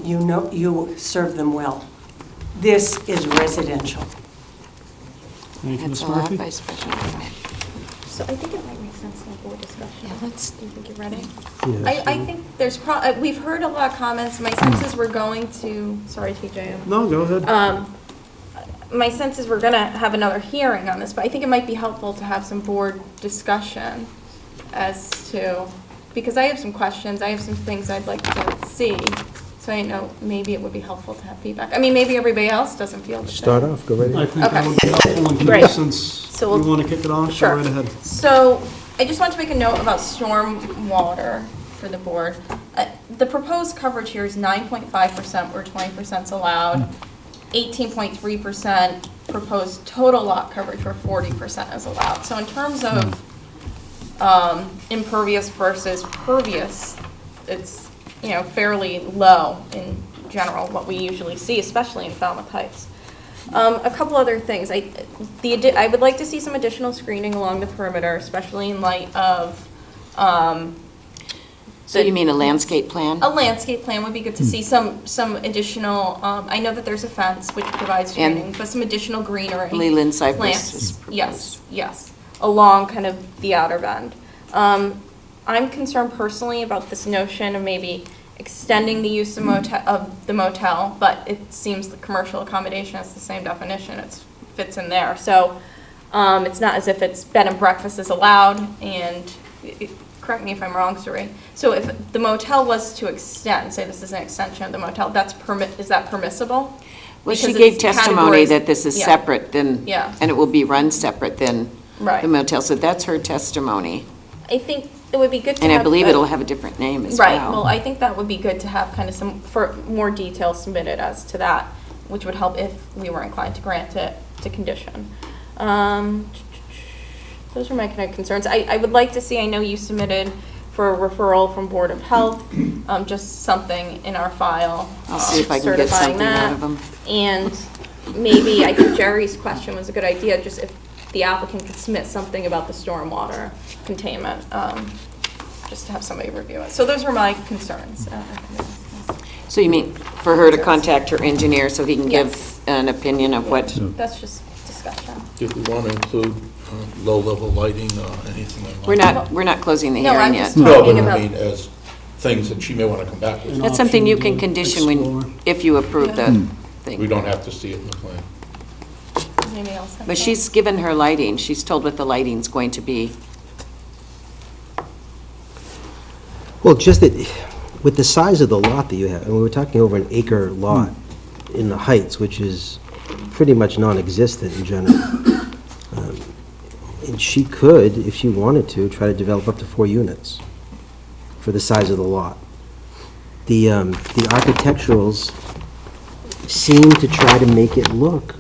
you serve them well. This is residential. Thank you, That's Ms. all Murphy. by special permit. So I think it might make sense to have board discussion. Yeah, let's- Do you think you're ready? Yeah, I think there's we've heard a lot of comments. My sense is we're going to, sorry, TJ. No, go ahead. My sense is we're going to have another hearing on this, but I think it might be helpful to have some board discussion as to, because I have some questions, I have some things I'd like to see. So I know maybe it would be helpful to have feedback. I mean, maybe everybody else doesn't feel the same. Start off, go right I ahead. think that Okay. would be helpful, and Great. since So we we'll- want to kick it off, Sure. go right ahead. So I just want to make a note about storm water for the board. The proposed coverage here is 9.5% where 20% is allowed, 18.3% proposed total lot coverage where 40% is allowed. So in terms of impervious versus pervious, it's, you know, fairly low in general, what we usually see, especially in Falmouth Heights. A couple other things. I would like to see some additional screening along the perimeter, especially in light of, So you mean a landscape plan? a landscape plan would be good to see some additional, I know that there's a fence which provides screening, but some additional greenery. Leland cypress Plants, is yes, along kind of the outer bend. I'm concerned personally about this notion of maybe extending the use of the motel, but it seems the commercial accommodation has the same definition, it fits in there. So it's not as if it's bed and breakfast is allowed, and correct me if I'm wrong, Suri. So if the motel was to extend, say this is an extension of the motel, is that permissible? Well, she Because gave it's testimony categorized- that this is yeah. separate than, Yeah. and it will be run separate than Right. the motel, so that's her testimony. I think it would be good to And I have believe a- it'll have a different name as well. Right, well, I think that would be good to have kind of for more details submitted as to that, which would help if we were inclined to grant it to condition. Those are my kind of concerns. I would like to see, I know you submitted for a referral from Board of Health, just something in our file. I'll see if I can get certifying something out that. of them. And maybe, I think Jerry's question was a good idea, just if the applicant could submit something about the stormwater containment, just to have somebody review it. So those were my concerns. So you mean for her to contact her engineer so he can Yes. give an opinion of what? That's just discussion. Did we want to include low-level lighting or anything like that? We're not closing the No, hearing I'm yet. just No, talking but I about, mean, as things that she may want to come back with. That's something you option can to condition explore. if you approve the thing. We don't have to see it in the plan. maybe else. But she's given her lighting, she's told what the lighting's going to be. Well, just that, with the size of the lot that you have, and we were talking over an acre lot in the Heights, which is pretty much non-existent in general. And she could, if she wanted to, try to develop up to 4 units for the size of the lot. The architecturals seem to try to make it look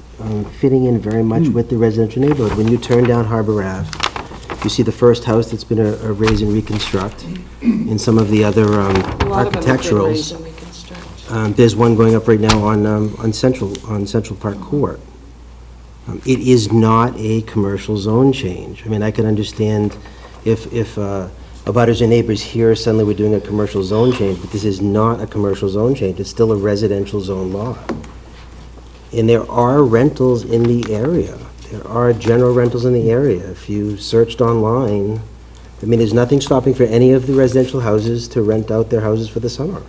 fitting in very much with the residential neighborhood. When you turn down Harbor Ave, you see the first house that's been a raise and reconstruct, and some of the other architecturals. There's one going up right now on Central Park Court. It is not a commercial zone change. I mean, I can understand if abutters or neighbors here suddenly we're doing a commercial zone change, but this is not a commercial zone change. It's still a residential zone lot. And there are rentals in the area. There are general rentals in the area. If you searched online, I mean, there's nothing stopping for any of the residential houses to rent out their houses for the summer.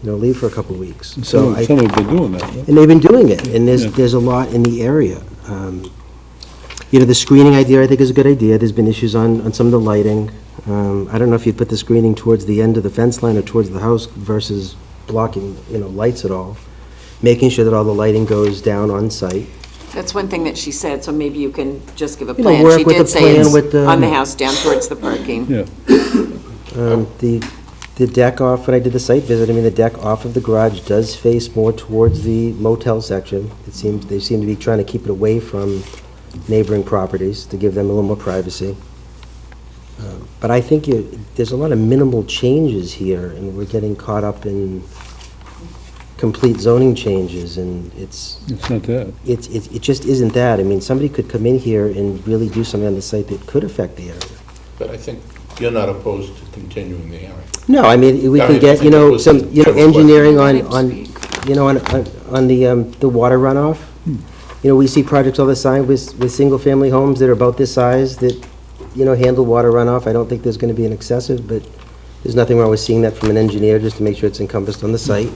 You know, leave for a couple of weeks. Some have been doing that, yeah. And they've been doing it, and Yeah. there's a lot in the area. You know, the screening idea, I think, is a good idea. There's been issues on some of the lighting. I don't know if you'd put the screening towards the end of the fence line or towards the house versus blocking, lights at all. Making sure that all the lighting goes down on site. That's one thing that she said, so maybe you can just give a You know, plan. work She with did the say plan it's with the- on the house down towards the parking. Yeah. The deck off, when I did the site visit, I mean, the deck off of the garage does face more towards the motel section. They seem to be trying to keep it away from neighboring properties to give them a little more privacy. But I think there's a lot of minimal changes here, and we're getting caught up in complete zoning changes, and It's not that. it just isn't that. I mean, somebody could come in here and really do something on the site that could affect the area. But I think you're not opposed to continuing the hearing. No, I mean, we I can mean, I get, think it was some, a general engineering question. on the water runoff. We see projects all the time with single-family homes that are about this size that, handle water runoff. I don't think there's gonna be an excessive, but there's nothing wrong with seeing that from an engineer, just to make sure it's encompassed on the site.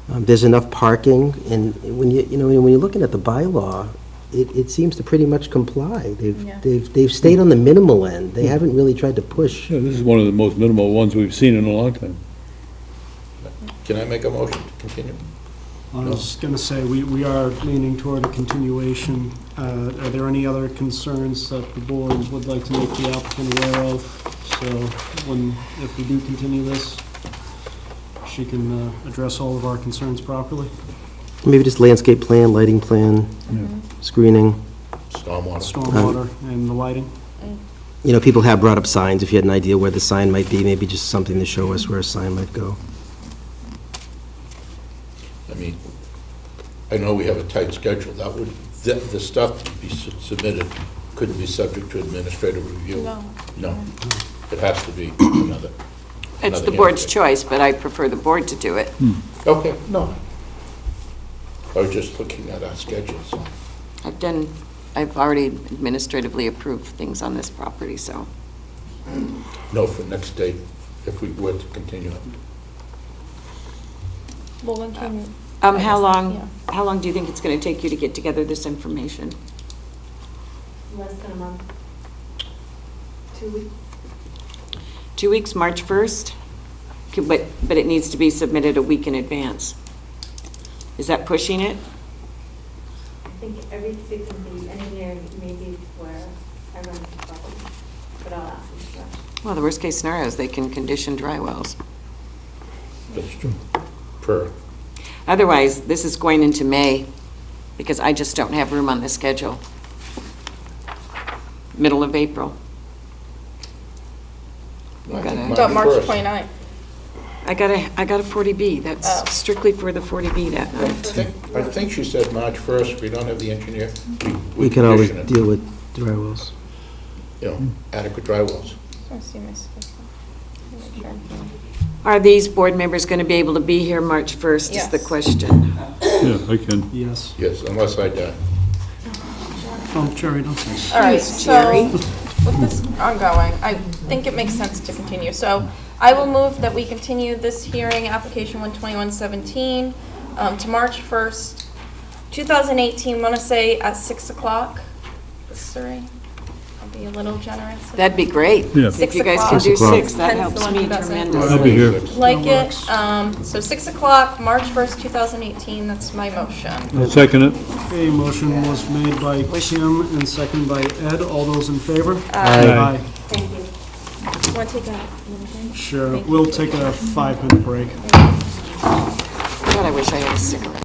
There's enough parking, and when when you're looking at the bylaw, it seems to pretty much comply. They've stayed on the minimal end. They haven't really tried to push. Yeah, this is one of the most minimal ones we've seen in a long time. Can I make a motion to continue? I was going to say, we are leaning toward a continuation. Are there any other concerns that the board would like to make the applicant aware of? So if we do continue this, she can address all of our concerns properly? Maybe just landscape plan, lighting plan, screening. Stormwater and the lighting? You know, people have brought up signs. If you had an idea where the sign might be, maybe just something to show us where a sign might go. I mean, I know we have a tight schedule. The stuff to be submitted couldn't be subject to administrative review. No. It has to be another. It's the board's choice, but I prefer the board to do it. Okay, no. I was just looking at our schedules. I've already administratively approved things on this property, so. No, for next date, if we were to continue it. Well, when can? How long do you think it's going to take you to get together this information? Less than a month. 2 weeks. 2 weeks, March 1st? But it needs to be submitted a week in advance. Is that pushing it? I think everything can be engineered maybe where I run the property, but I'll ask them to rush. Well, the worst-case scenario is they can condition dry wells. That's true. Otherwise, this is going into May, because I just don't have room on the schedule. Middle of April. About March 29th. I got a 40B. That's strictly for the 40B that night. I think she said March 1st. We don't have the engineer. We can always condition it. deal with dry wells. You know, adequate dry wells. Are these board members going to be able to be here March 1st is the question. Yeah, I can. Yes. Yes, unless I die. Oh, Jerry, don't say. All right, Jeez, so Jerry. with this ongoing, I think it makes sense to continue. So I will move that we continue this hearing, application 12117, to March 1st, 2018. I want to say at 6 o'clock. Sorry, I'll be a little generous. That'd be great. Yeah. If you guys can 6 do o'clock. 6, that Hence helps the one me who doesn't. tremendously. I'll be here. Like it. So 6 o'clock, March 1st, 2018. That's my motion. I'll second it. Okay, motion was made by Kim and seconded by Ed. All those in favor? Aye. Thank you. Want to take a little break? Sure, Thank we'll you. take a 5-minute break. God, I wish I had a cigarette.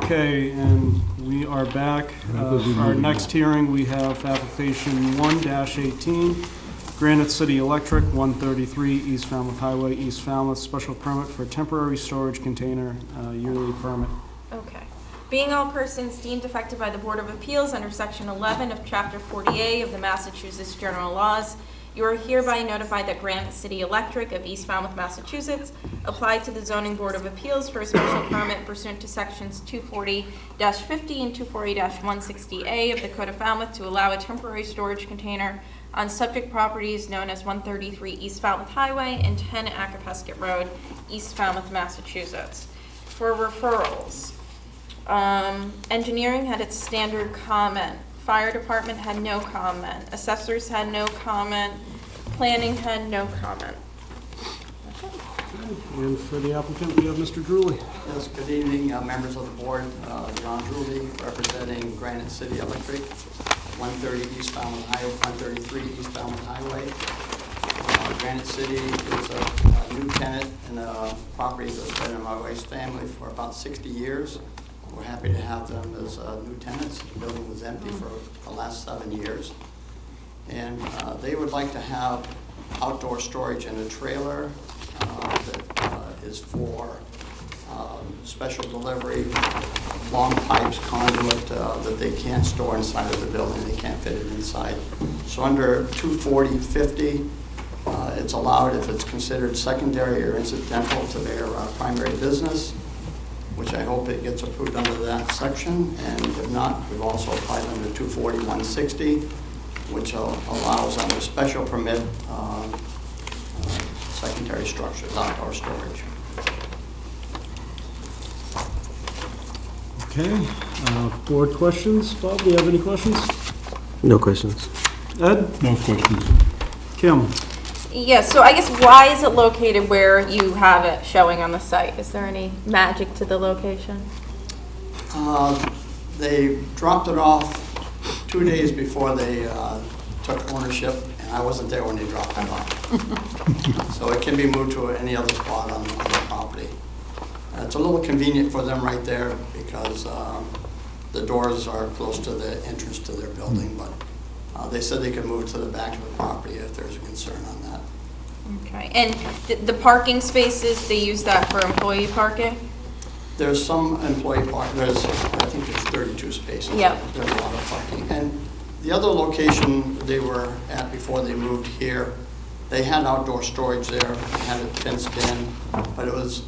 Okay, and we are back. For our next hearing, we have application 1-18, Granite City Electric, 133 East Falmouth Highway, East Falmouth, special permit for temporary storage container, yearly permit. Okay. Being all persons deemed affected by the Board of Appeals under Section 11 of Chapter 40A of the Massachusetts General Laws, you are hereby notified that Granite City Electric of East Falmouth, Massachusetts, applied to the Zoning Board of Appeals for a special permit pursuant to Sections 240-50 and 240-160A of the Code of Falmouth to allow a temporary storage container on subject properties known as 133 East Falmouth Highway and 10 Acapesket Road, East Falmouth, Massachusetts. For referrals, engineering had its standard comment. Fire department had no comment. Assessors had no comment. Planning had no comment. And for the applicant, we have Mr. Drewley. Yes, good evening, members of the board. John Drewley, representing Granite City Electric, 130 East Falmouth Highway, 133 East Falmouth Highway. Granite City is a new tenant in a property that's been in my wife's family for about 60 years. We're happy to have them as new tenants. The building was empty for the last 7 years. And they would like to have outdoor storage in a trailer that is for special delivery, long pipes, conduit that they can't store inside of the building. They can't fit it inside. So under 240-50, it's allowed if it's considered secondary or incidental to their primary business, which I hope it gets approved under that section. And if not, we've also applied under 240-160, which allows under special permit secondary structures, outdoor storage. Okay, board questions? Bob, do you have any questions? No questions. Ed? No questions. Kim? Yes, so I guess why is it located where you have it showing on the site? Is there any magic to the location? They dropped it off 2 days before they took ownership, and I wasn't there when they dropped it off. So it can be moved to any other spot on the property. It's a little convenient for them right there because the doors are close to the entrance to their building, but they said they could move it to the back of the property if there's a concern on that. Okay, and the parking spaces, they use that for employee parking? There's some employee park, I think there's 32 spaces. Yep. There's a lot of parking. And the other location they were at before they moved here, they had outdoor storage there, had it fenced in, but it was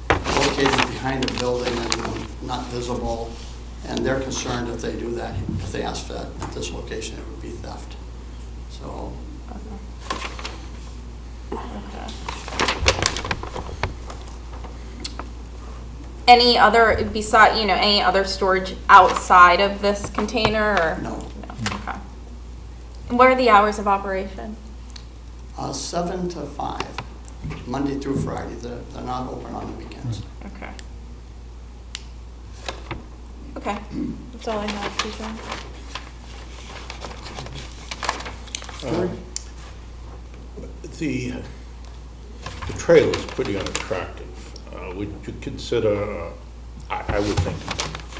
located behind a building and not visible. And they're concerned if they do that, if they ask for that at this location, it would be theft. So. Okay. Any other, any other storage outside of this container, or? No. Okay. And what are the hours of operation? 7 to 5, Monday through Friday. They're not open on the weekends. Okay. Okay, that's all I have, Susan. The trail is pretty unattractive. Would you consider, I would think,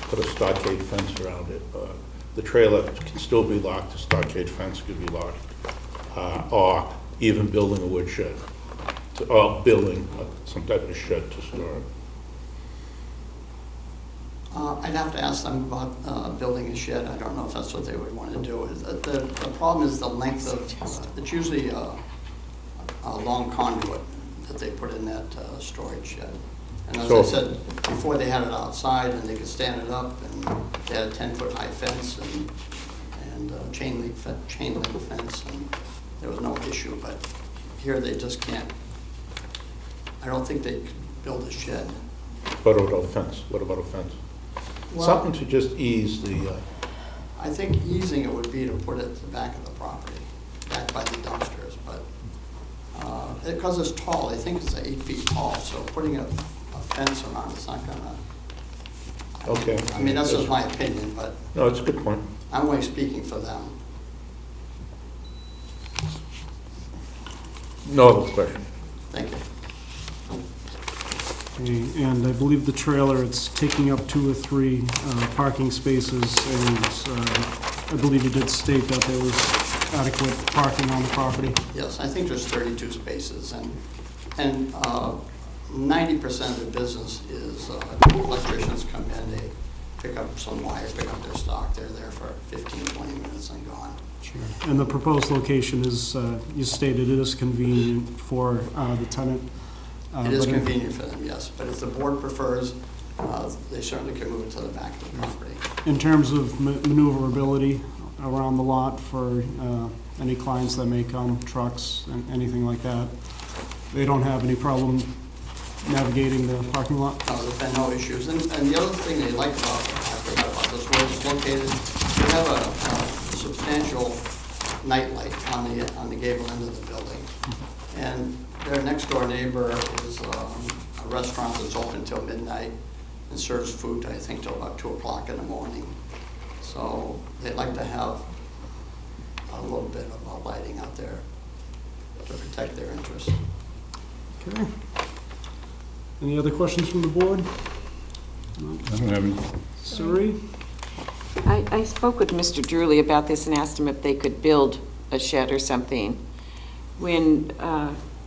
put a stockade fence around it? The trailer can still be locked, the stockade fence could be locked, or even building a wood shed, or building some type of shed to store it. I'd have to ask them about building a shed. I don't know if that's what they would want to do. The problem is the length of, it's usually a long conduit that they put in that storage shed. And as I said, before they had it outside and they could stand it up, and they had a 10-foot high fence and chain link fence, and there was no issue. But here they just can't. I don't think they could build a shed. What about a fence? What about a fence? Well, something to just ease the... I think easing it would be to put it at the back of the property, back by the dumpsters, but because it's tall, I think it's 8 feet tall, so putting a fence around it's not gonna... Okay. I mean, that's just my opinion, but... No, it's a good point. I'm only speaking for them. No other question. Thank you. Okay, and I believe the trailer, it's taking up 2 or 3 parking spaces, and I believe you did state that there was adequate parking on the property. Yes, I think there's 32 spaces, and 90% of the business is electricians come in, they pick up some wire, pick up their stock, they're there for 15, 20 minutes and gone. And the proposed location is, you stated it is convenient for the tenant. It is but convenient for them, yes, but if the board prefers, they certainly can move it to the back of the property. In terms of maneuverability around the lot for any clients that may come, trucks, and anything like that, they don't have any problem navigating the parking lot? There's been no issues. And the other thing they like about, I forgot about this, where it's located, we have a substantial nightlight on the gable end of the building. And their next door neighbor is a restaurant that's open till midnight and serves food, I think, till about 2 o'clock in the morning. So they like to have a little bit of lighting out there to protect their interests. Okay. Any other questions from the board? I don't have any. Suri? I spoke with Mr. Drewley about this and asked him if they could build a shed or something. When,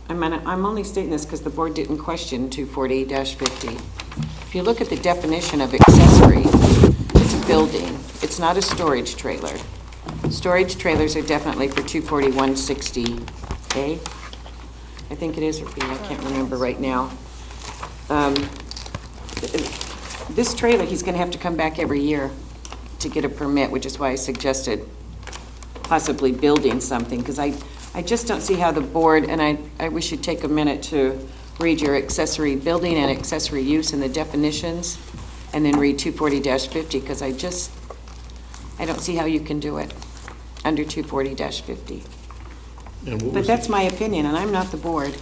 I'm only stating this because the board didn't question 240-50. If you look at the definition of accessory, it's a building. It's not a storage trailer. Storage trailers are definitely for 240-160A. I think it is, or B, I can't remember right now. This trailer, he's going to have to come back every year to get a permit, which is why I suggested possibly building something, because I just don't see how the board, and I wish you'd take a minute to read your accessory building and accessory use and the definitions, and then read 240-50, because I don't see how you can do it under 240-50. But that's my opinion, and I'm not the board.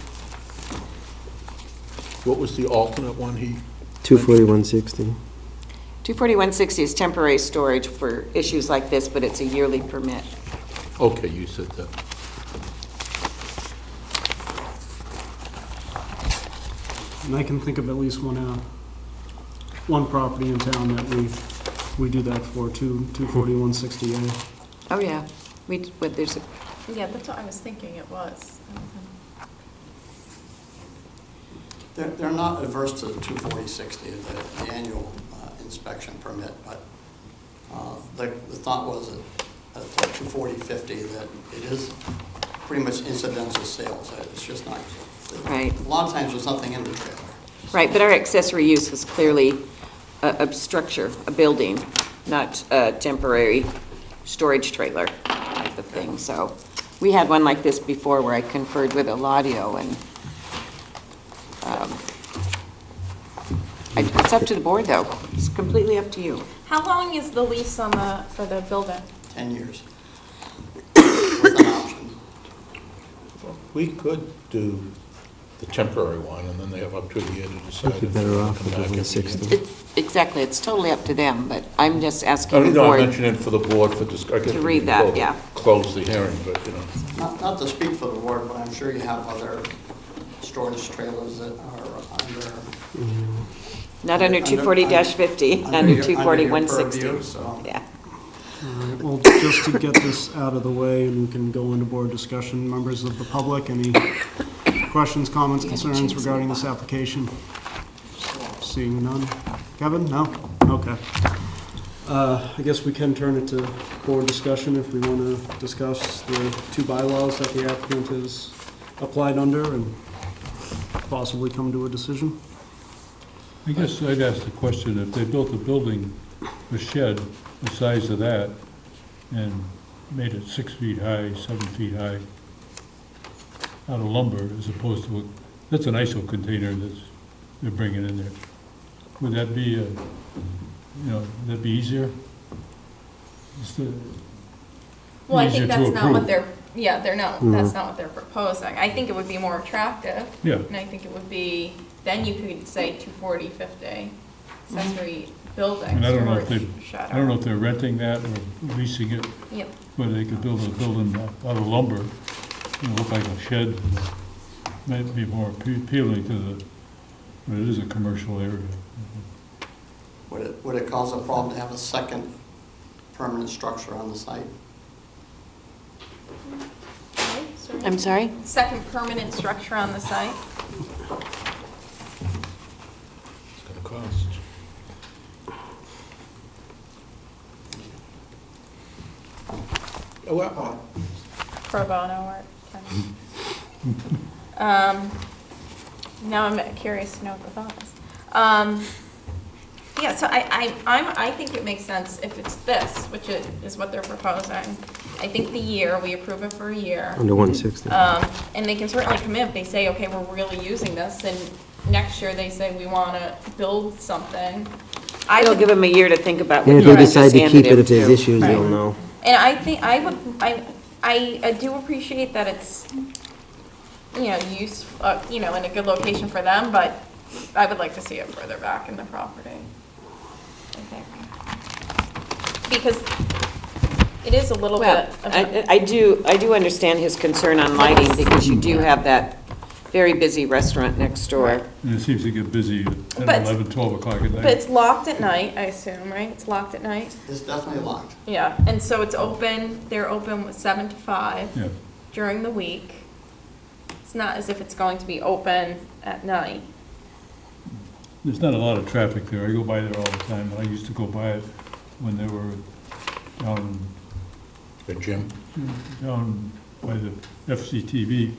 What was the alternate one he? 240-160. 240-160 is temporary storage for issues like this, but it's a yearly permit. Okay, you said that. And I can think of at least one property in town that we do that for, 240-160A. Oh, yeah. But there's a, Yeah, that's what I was thinking it was. They're not averse to 240-60, the annual inspection permit, but the thought was at 240-50 that it is pretty much incidental sales. It's just not, right. A lot of times there's nothing in the trailer. Right, but our accessory use was clearly a structure, a building, not a temporary storage trailer type of thing. So we had one like this before where I conferred with Eladio, and it's up to the board, though. It's completely up to you. How long is the lease for the building? 10 years. With an option. We could do the temporary one, and then they have up to a year to decide. I'd be if better they wanna off come with the back every 160. year. Exactly, it's totally up to them, but I'm just asking the No, I board. mentioned it for the board for discussion. To read that, yeah. Close the hearing, but, you know. Not to speak for the board, but I'm sure you have other storage trailers that are under. Not under 240-50, under 240-160. purview, so. Yeah. All right, well, just to get this out of the way, and we can go into board discussion, members of the public, any questions, comments, concerns regarding this application? Seeing none. Kevin, no? Okay. I guess we can turn it to board discussion if we want to discuss the 2 bylaws that the applicant has applied under and possibly come to a decision. I guess I'd ask the question, if they built a building, a shed, the size of that, and made it 6 feet high, 7 feet high, out of lumber, as opposed to, that's an ISO container they're bringing in there. Would that be, would that be easier? Well, I think Easier to that's not what approve. they're, that's not what they're proposing. I think it would be more attractive. Yeah. And I think it would be, then you could say 240-50 accessory building. And I don't know if storage I don't know if they're renting that or leasing it. Yep. Whether they could build a building out of lumber, look like a shed, might be more appealing to But it is a commercial area. Would it cause a problem to have a second permanent structure on the site? I'm sorry? Second permanent structure on the site? It's going to cost. Well, Pro bono work. Now I'm curious to know what the thought is. Yeah, so I think it makes sense if it's this, which is what they're proposing. I think the year, we approve it for a year. Under 160. And they can certainly come in if they say, okay, we're really using this, and next year they say we want to build something. They'll give them a year to think about And what if the they decide to keep it, if there's too. issues, they'll know. And I think, I do appreciate that it's, in a good location for them, but I would like to see it further back in the property, I think. Because it is a little Well, bit of a... I do understand his concern on lighting, because you do have that very busy restaurant next door. And it seems to get busy at 10, But- 11, 12 o'clock at night. But it's locked at night, I assume, right? It's locked at night? It's definitely locked. Yeah, and so it's open, they're open with 7 to 5 Yeah. during the week. It's not as if it's going to be open at night. There's not a lot of traffic there. I go by there all the time. I used to go by it when they were down the gym. down by the FCTV.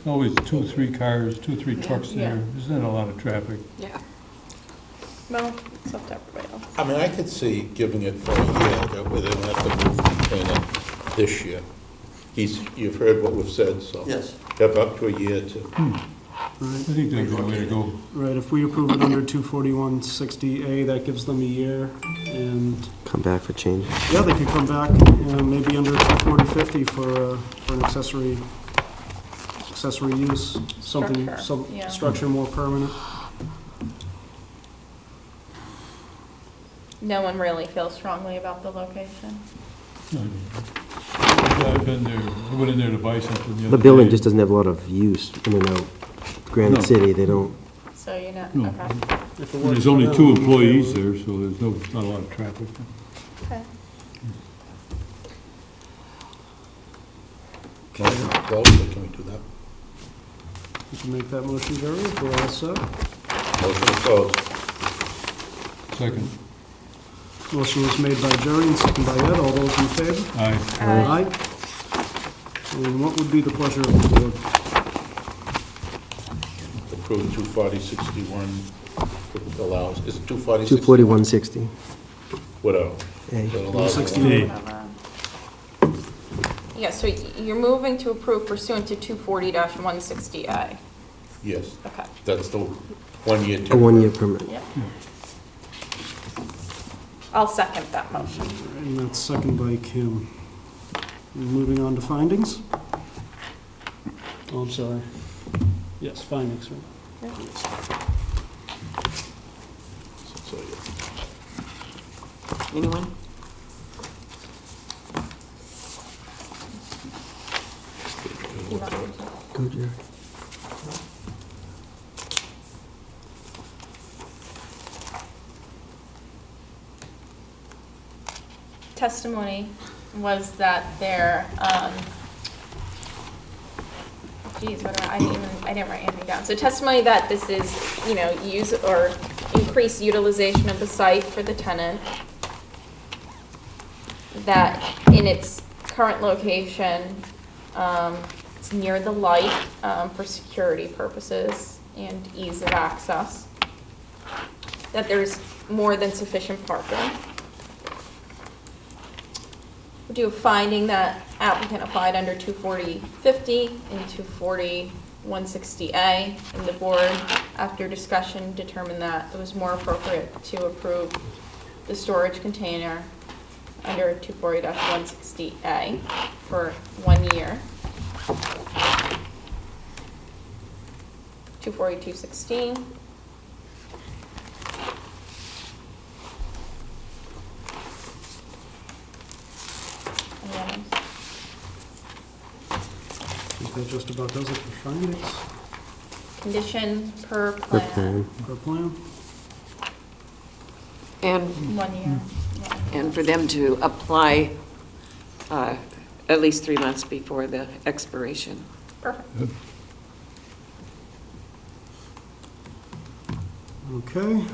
Always 2 or 3 cars, 2 or 3 trucks there. Yeah. There's not a lot of traffic. Yeah. Well, it's up to everybody else. I mean, I could see giving it for a year, that way they don't have to move container this year. You've heard what we've said, so. Yes. Have up to a year to. I think that's the way to go. Right, if we approve it under 24160A, that gives them a year, and, Come back for change. yeah, they could come back, maybe under 24050 for an accessory use, something, Structure, some yeah. structure more permanent. No one really feels strongly about the location. I've been there. I went in there to buy something the The other building day. just doesn't have a lot of use in and out. Granite No. City, they don't. So you're not, No. okay. If it And works there's for only them, 2 I'm okay employees with it. there, so there's not a lot of traffic. Okay. Motion to close, or can we do that? You can make that motion, Jerry, if we're all set. Motion to close. Second. Motion was made by Jerry and seconded by Ed. All those in favor? Aye. Aye. And what would be the pleasure of the board? Approve 24061, allows, is it 240? 24160. Whatever. A. That allows 268. Yeah, so you're moving to approve pursuant to 240-160A. Yes, Okay. that's the 1 year. A 1-year permit. Yep. I'll second that motion. And that's seconded by Kim. Moving on to findings. Oh, I'm sorry. Yes, findings, right? So, yeah. Anyone? Go, Jerry. Testimony was that there, I didn't write anything down. So testimony that this is, use or increase utilization of the site for the tenant, that in its current location, it's near the light for security purposes and ease of access, that there's more than sufficient parking. We do a finding that applicant applied under 24050 and 240-160A, and the board, after discussion, determined that it was more appropriate to approve the storage container under 240-160A for 1 year. 240-216. I think that just about does it for findings. condition per Per plan. plan. Per plan? And, 1 year. and for them to apply at least 3 months before the expiration. Perfect. Okay.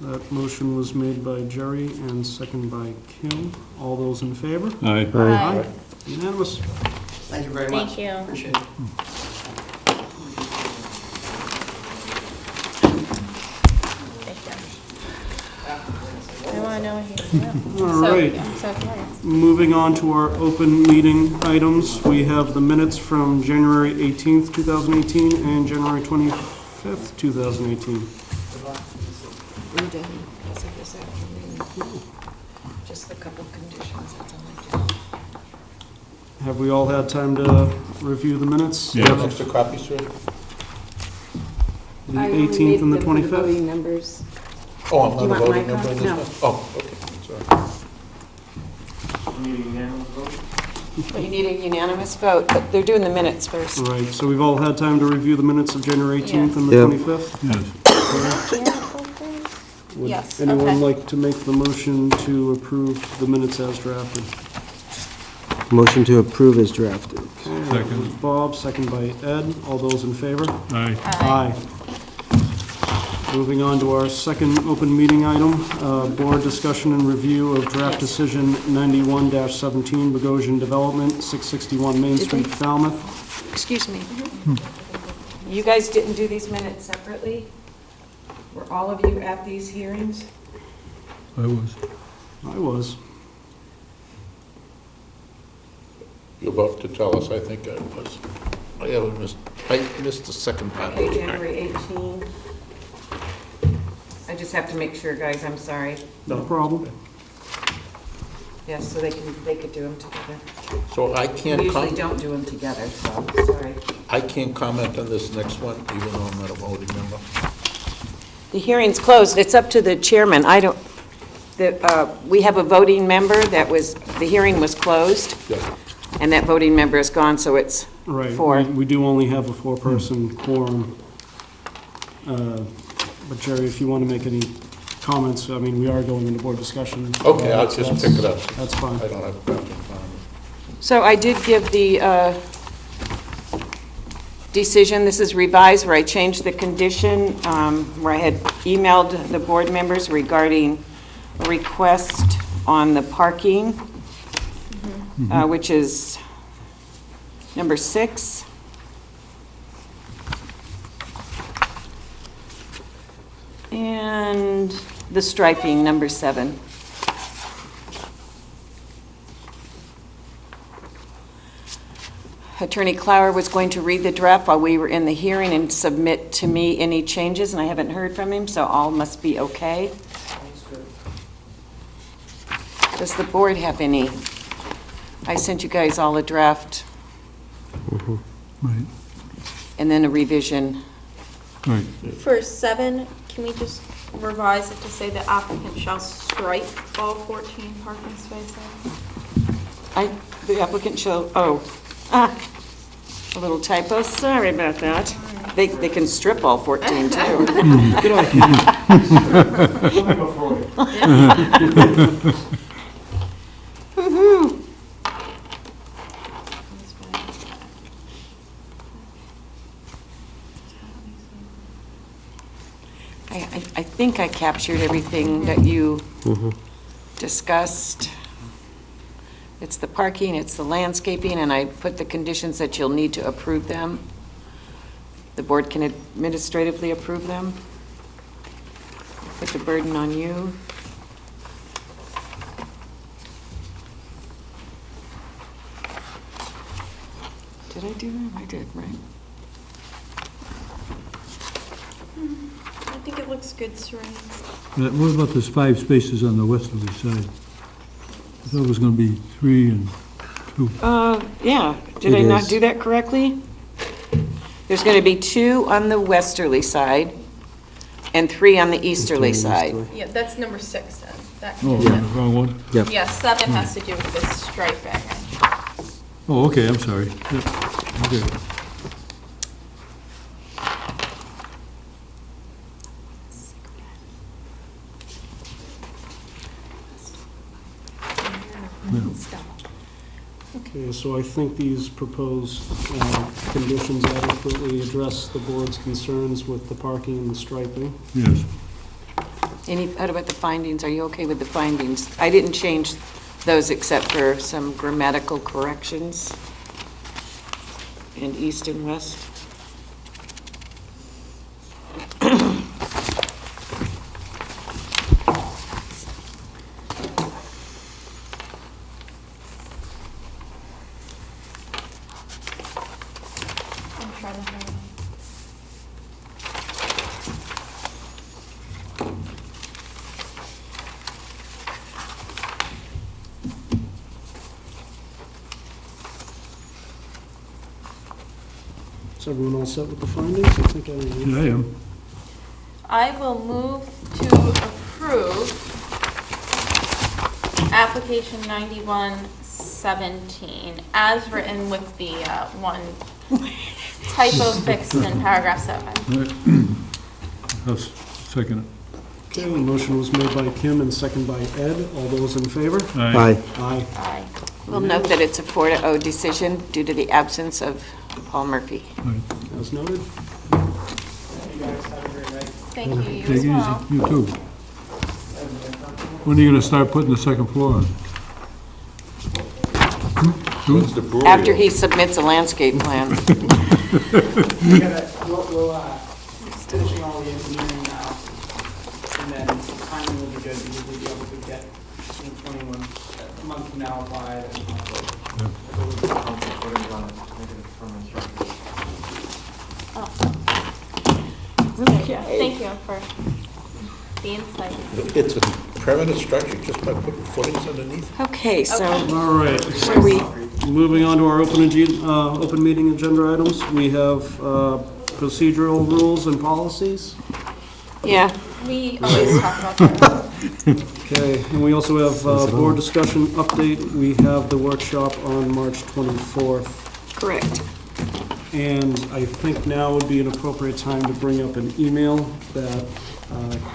That motion was made by Jerry and second by Kim. All those in favor? Aye. Aye. Unanimous. Thank you very much. Thank you. Appreciate it. I want to know what he's doing. All right. I'm so curious. Moving on to our open meeting items, we have the minutes from January 18th, 2018, and January 25th, 2018. We're done. As of this afternoon. Just a couple conditions, that's all I do. Have we all had time to review the minutes? Yeah. Extra copies, sir? The 18th and the 25th? Voting members. Oh, I'm Do you not a want voting my member in copy? this one? Oh, okay, sorry. But you need a unanimous vote, but they're doing the minutes first. Right, so we've all had time to review the minutes of January 18th and the Yeah. 25th? Yes. Would Yes, anyone okay. like to make the motion to approve the minutes as drafted? Motion to approve is drafted. Okay, that was Bob, second by Ed. All those in favor? Aye. Aye. Moving on to our second open meeting item, board discussion and review of draft decision 91-17, Bogosian Development, 661 Main Did Street, they- Falmouth. Excuse me. You guys didn't do these minutes separately? Were all of you at these hearings? I was. I was. You're about to tell us, I think I was. I missed the second part. Okay, January 18. I just have to make sure, guys, I'm sorry. No problem. Yes, so they could do them together. So I We can't usually don't do them together, so, sorry. I can't comment on this next one, even though I'm not a voting member. The hearing's closed. It's up to the chairman. I don't, we have a voting member that was, the hearing was closed, Yeah. and that voting member is gone, so it's Right. 4. We do only have a four-person quorum. But Jerry, if you want to make any comments, I mean, we are going into board discussion. Okay, I'll just pick it up. That's fine. I don't have a copy in front of me. So I did give the decision, this is revised, where I changed the condition, where I had emailed the board members regarding a request on the parking, which is number 6. And the striping, number 7. Attorney Clower was going to read the draft while we were in the hearing and submit to me any changes, and I haven't heard from him, so all must be okay. Does the board have any? I sent you guys all a draft Right, and then a revision. right. For 7, can we just revise it to say the applicant shall stripe all 14 parking spaces? The applicant shall, a little typo, sorry about that. They can strip all 14 too. Good Woo-hoo. I think I captured everything that you discussed. It's the parking, it's the landscaping, and I put the conditions that you'll need to approve them. The board can administratively approve them. Put the burden on you. Did I do that? I did, right? I think it looks good, Serene. What about those 5 spaces on the westerly side? I thought it was going to be 3 and 2. Yeah, did I It not is. do that correctly? There's going to be 2 on the westerly side and 3 on the easterly side. Yeah, that's number 6 then. That Oh, condition. wrong one? Yep. Yeah, 7 has to do with this striping. Oh, okay, I'm sorry. Yep, okay. Okay, so I think these proposed conditions adequately address the board's concerns with the parking and the striping. Yes. What about the findings? Are you okay with the findings? I didn't change those except for some grammatical corrections in east and west. Is everyone all set with the findings? I think I am. Yeah, I am. I will move to approve application 9117 as written with the one typo fixed in paragraph 7. I'll second it. Okay, the motion was made by Kim and second by Ed. All those in favor? Aye. Aye. Aye. We'll note that it's a 4-0 decision due to the absence of Paul Murphy. As noted. Thank you, you Take as it well. easy. You too. When are you gonna start putting the second floor on? What's the brewery? After he submits a landscape plan. We'll, finishing all the engineering now, and then timing will be good, because we'll be able to get in 21, a month from now applied. Thank you for the insight. It's a permanent structure just by putting footings underneath. Okay, so All right. are we, Moving on to our open meeting agenda items, we have procedural rules and policies. yeah, We always talk about that. Okay, and we also have board discussion update. We have the workshop on March 24th. correct. And I think now would be an appropriate time to bring up an email that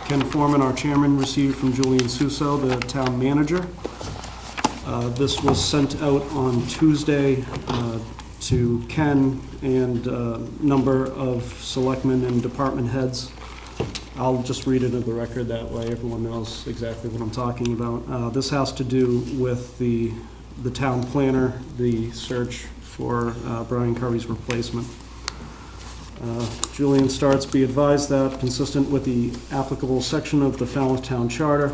Ken Foreman, our chairman, received from Julian Suso, the town manager. This was sent out on Tuesday to Ken and a number of selectmen and department heads. I'll just read it into the record, that way everyone knows exactly what I'm talking about. This has to do with the town planner, the search for Brian Curry's replacement. Julian starts, be advised that, consistent with the applicable section of the Falmouth Town Charter,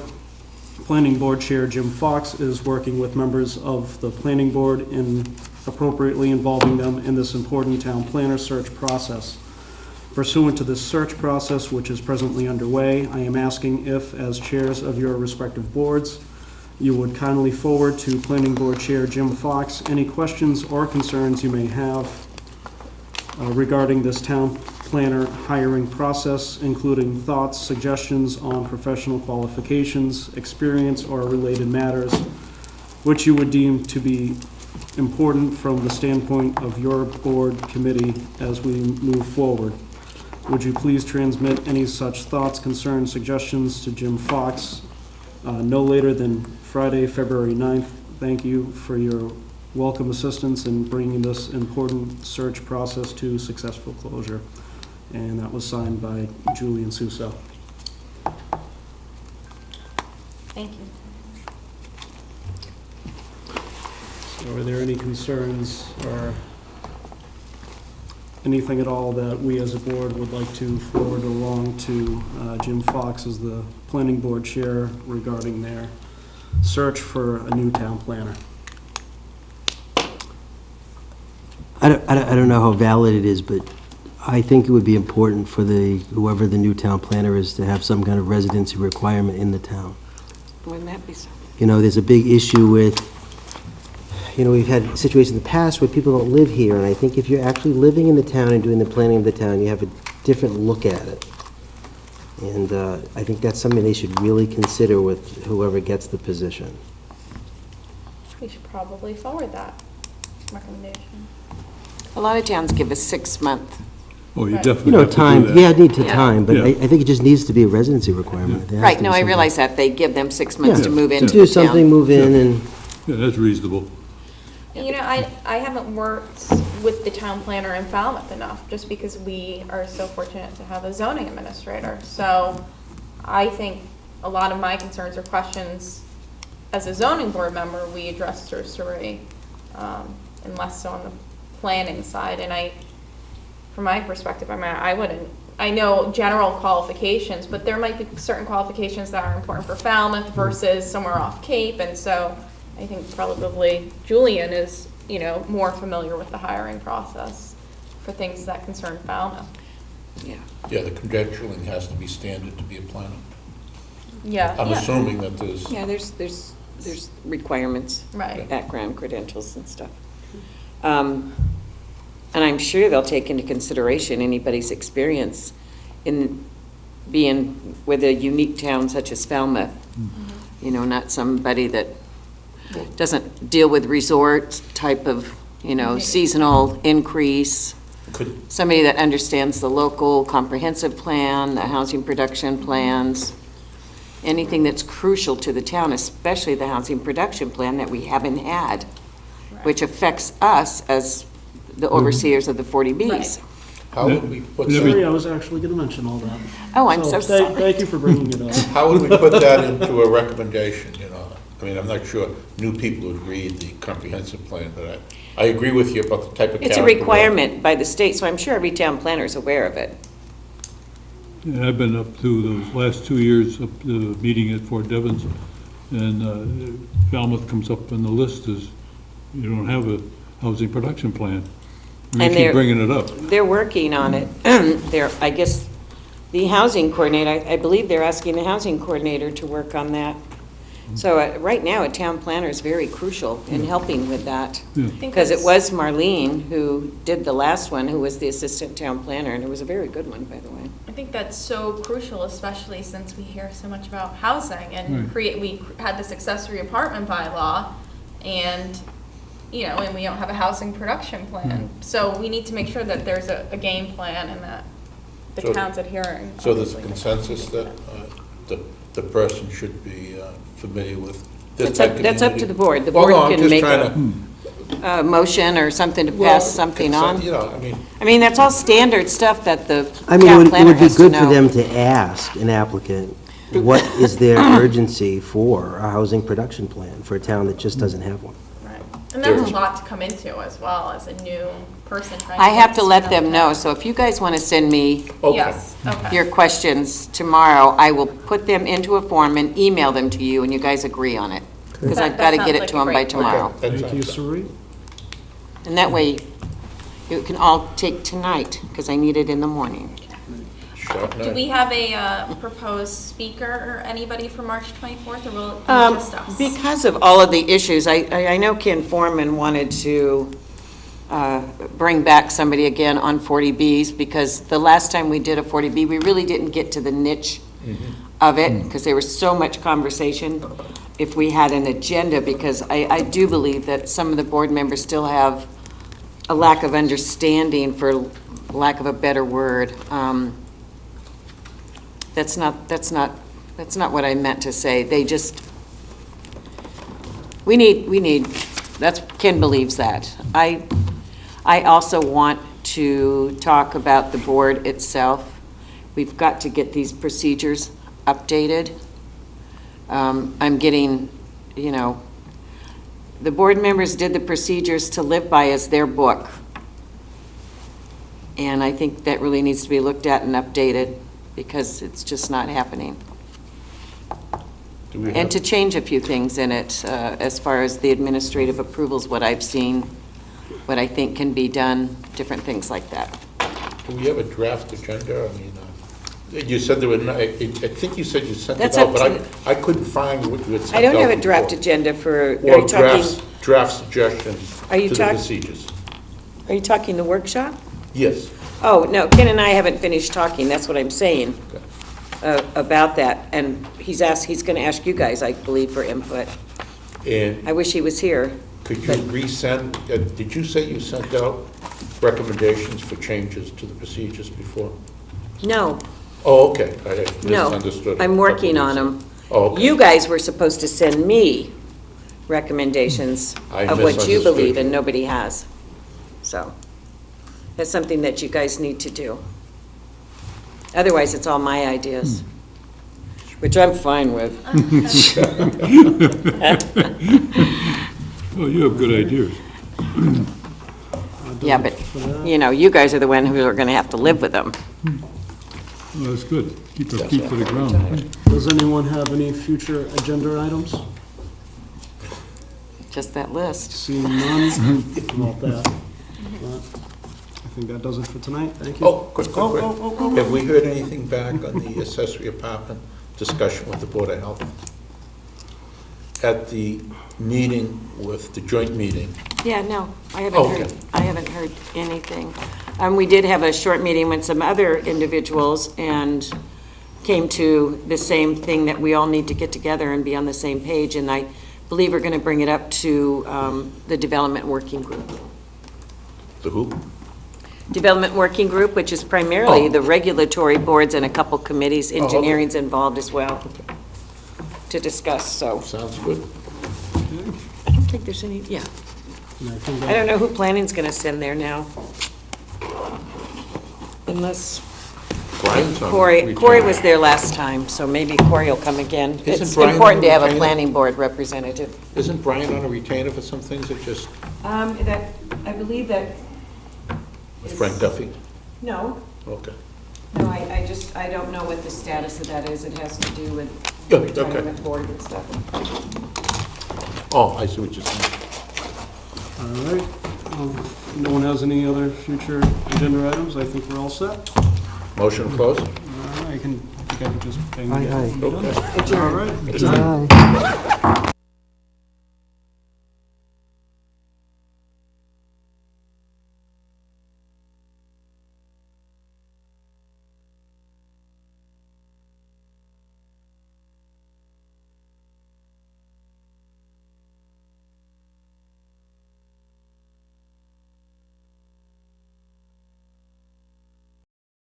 Planning Board Chair Jim Fox is working with members of the Planning Board in appropriately involving them in this important town planner search process. Pursuant to this search process, which is presently underway, I am asking if, as chairs of your respective boards, you would kindly forward to Planning Board Chair Jim Fox any questions or concerns you may have regarding this town planner hiring process, including thoughts, suggestions on professional qualifications, experience, or related matters, which you would deem to be important from the standpoint of your board committee as we move forward. Would you please transmit any such thoughts, concerns, suggestions to Jim Fox no later than Friday, February 9th. Thank you for your welcome assistance in bringing this important search process to successful closure. And that was signed by Julian Suso. Thank you. So are there any concerns or anything at all that we as a board would like to forward along to Jim Fox as the planning board chair regarding their search for a new town planner? I don't know how valid it is, but I think it would be important for whoever the new town planner is to have some kind of residency requirement in the town. Wouldn't that be so? You know, there's a big issue with, we've had situations in the past where people don't live here, and I think if you're actually living in the town and doing the planning of the town, you have a different look at it. And I think that's something they should really consider with whoever gets the position. We should probably forward that recommendation. A lot of towns give a 6-month. Oh, you Right. definitely have to do Time, that. yeah, need to Yeah. time, but Yeah. I think it just needs to be a residency requirement. There has Right, to no, be I something. realize that. They give them 6 months Yeah. to move To into do the town. something, move in, and Yeah, that's reasonable. You know, I haven't worked with the town planner in Falmouth enough, just because we are so fortunate to have a zoning administrator. So I think a lot of my concerns or questions as a zoning board member, we address through Suri, and less so on the planning side. And from my perspective, I mean, I know general qualifications, but there might be certain qualifications that are important for Falmouth versus somewhere off Cape, and so I think probably Julian is, more familiar with the hiring process for things that concern Falmouth. Yeah. Yeah, the credentialing has to be standard to be a planner. Yeah. I'm assuming that there's. Yeah, there's requirements. Right. Background credentials and stuff. And I'm sure they'll take into consideration anybody's experience in being with a unique town such as Falmouth. Mm-hmm. Not somebody that doesn't deal with resort type of, seasonal increase. Somebody that understands the local comprehensive plan, the housing production plans, anything that's crucial to the town, especially the housing production plan that we haven't had, which affects us as the overseers of the 40Bs. Right. How would we put Sorry, I was actually going to mention all that. Oh, I'm so sorry. Thank you for bringing it up. How would we put that into a recommendation, I mean, I'm not sure new people would read the comprehensive plan, but I agree with you about the type of character. It's a requirement by the state, so I'm sure every town planner is aware of it. And I've been up through those last 2 years, up the meeting at Fort Devens, and Falmouth comes up on the list as you don't have a housing production plan. We keep bringing it up. They're working on it. I guess the housing coordinator, I believe they're asking the housing coordinator to work on that. So right now, a town planner is very crucial in helping with that. Because it was Marlene who did the last one, who was the assistant town planner, and it was a very good one, by the way. I think that's so crucial, especially since we hear so much about housing and we had this accessory apartment bylaw, and and we don't have a housing production plan. So we need to make sure that there's a game plan and that the town's adhering. So there's a consensus that the person should be familiar with this type of community? That's up to the board. The board can make a motion or something to pass something on. I mean, that's all standard stuff that the town planner has to know. It would be good for them to ask an applicant, what is their urgency for a housing production plan for a town that just doesn't have one? Right. And that's a lot to come into as well as a new person trying to. I have to let them know, so if you guys want to send me your questions tomorrow, I will put them into a form and email them to you, and you guys agree on it. Because I've got to get it to them by tomorrow. Thank you, Suri. And that way, you can all take tonight, because I need it in the morning. Do we have a proposed speaker or anybody for March 24th, or will it be just us? Because of all of the issues, I know Ken Foreman wanted to bring back somebody again on 40Bs, because the last time we did a 40B, we really didn't get to the niche of it, because there was so much conversation. If we had an agenda, because I do believe that some of the board members still have a lack of understanding, for lack of a better word. That's not what I meant to say. They just, we need, Ken believes that. I also want to talk about the board itself. We've got to get these procedures updated. I'm getting, the board members did the procedures to live by as their book. And I think that really needs to be looked at and updated, because it's just not happening. And to change a few things in it, as far as the administrative approvals, what I've seen, what I think can be done, different things like that. Do we have a draft agenda? I mean, you said there were, I think you said you sent it out, but I couldn't find what you had sent out. I don't have a draft agenda for, or draft suggestions to the procedures. Are you talking the workshop? Yes. Oh, no, Ken and I haven't finished talking, that's what I'm saying, about that. And he's going to ask you guys, I believe, for input. And I wish he was here. Could you resend, did you say you sent out recommendations for changes to the procedures before? No. Oh, okay, I misunderstood. No, I'm working on them. Oh, okay. You guys were supposed to send me recommendations I of what you misunderstood believe, you. and nobody has. So, that's something that you guys need to do. Otherwise, it's all my ideas, which I'm fine with. Oh, you have good ideas. Yeah, but, you know, you guys are the one who are going to have to live with them. Well, that's good. Keep our feet to the ground. Does anyone have any future agenda items? Just that list. Seeing none, about that. I think that does it for tonight. Thank you. Oh, quick. Have we heard anything back on the accessory apartment discussion with the Board of Health? At the meeting with, the joint meeting, Yeah, no, I Oh, haven't heard anything. We did have a short meeting with some other individuals and came to the same thing, that we all need to get together and be on the same page, and I believe we're going to bring it up to the Development Working Group. the who? Development Working Group, which is primarily Oh. the regulatory boards and a couple committees, okay. engineering's involved as well, to discuss, so. Sounds good. I don't think there's any, yeah. I don't know who planning's going to send there now. Unless Brian's on Corey retainer. was there last time, so maybe Corey will come again. Isn't It's Brian important to have a retainer? planning board representative. Isn't Brian on a retainer for some things, or just I believe that. with Frank Duffy? No, Okay. no, I don't know what the status of that is. It has to do with Yeah, the okay. retirement board and stuff. Oh, I see what you're saying. All right. No one has any other future agenda items? I think we're all set. Motion closed? I think I can just bang Aye, it. aye. Okay. All right. Aye.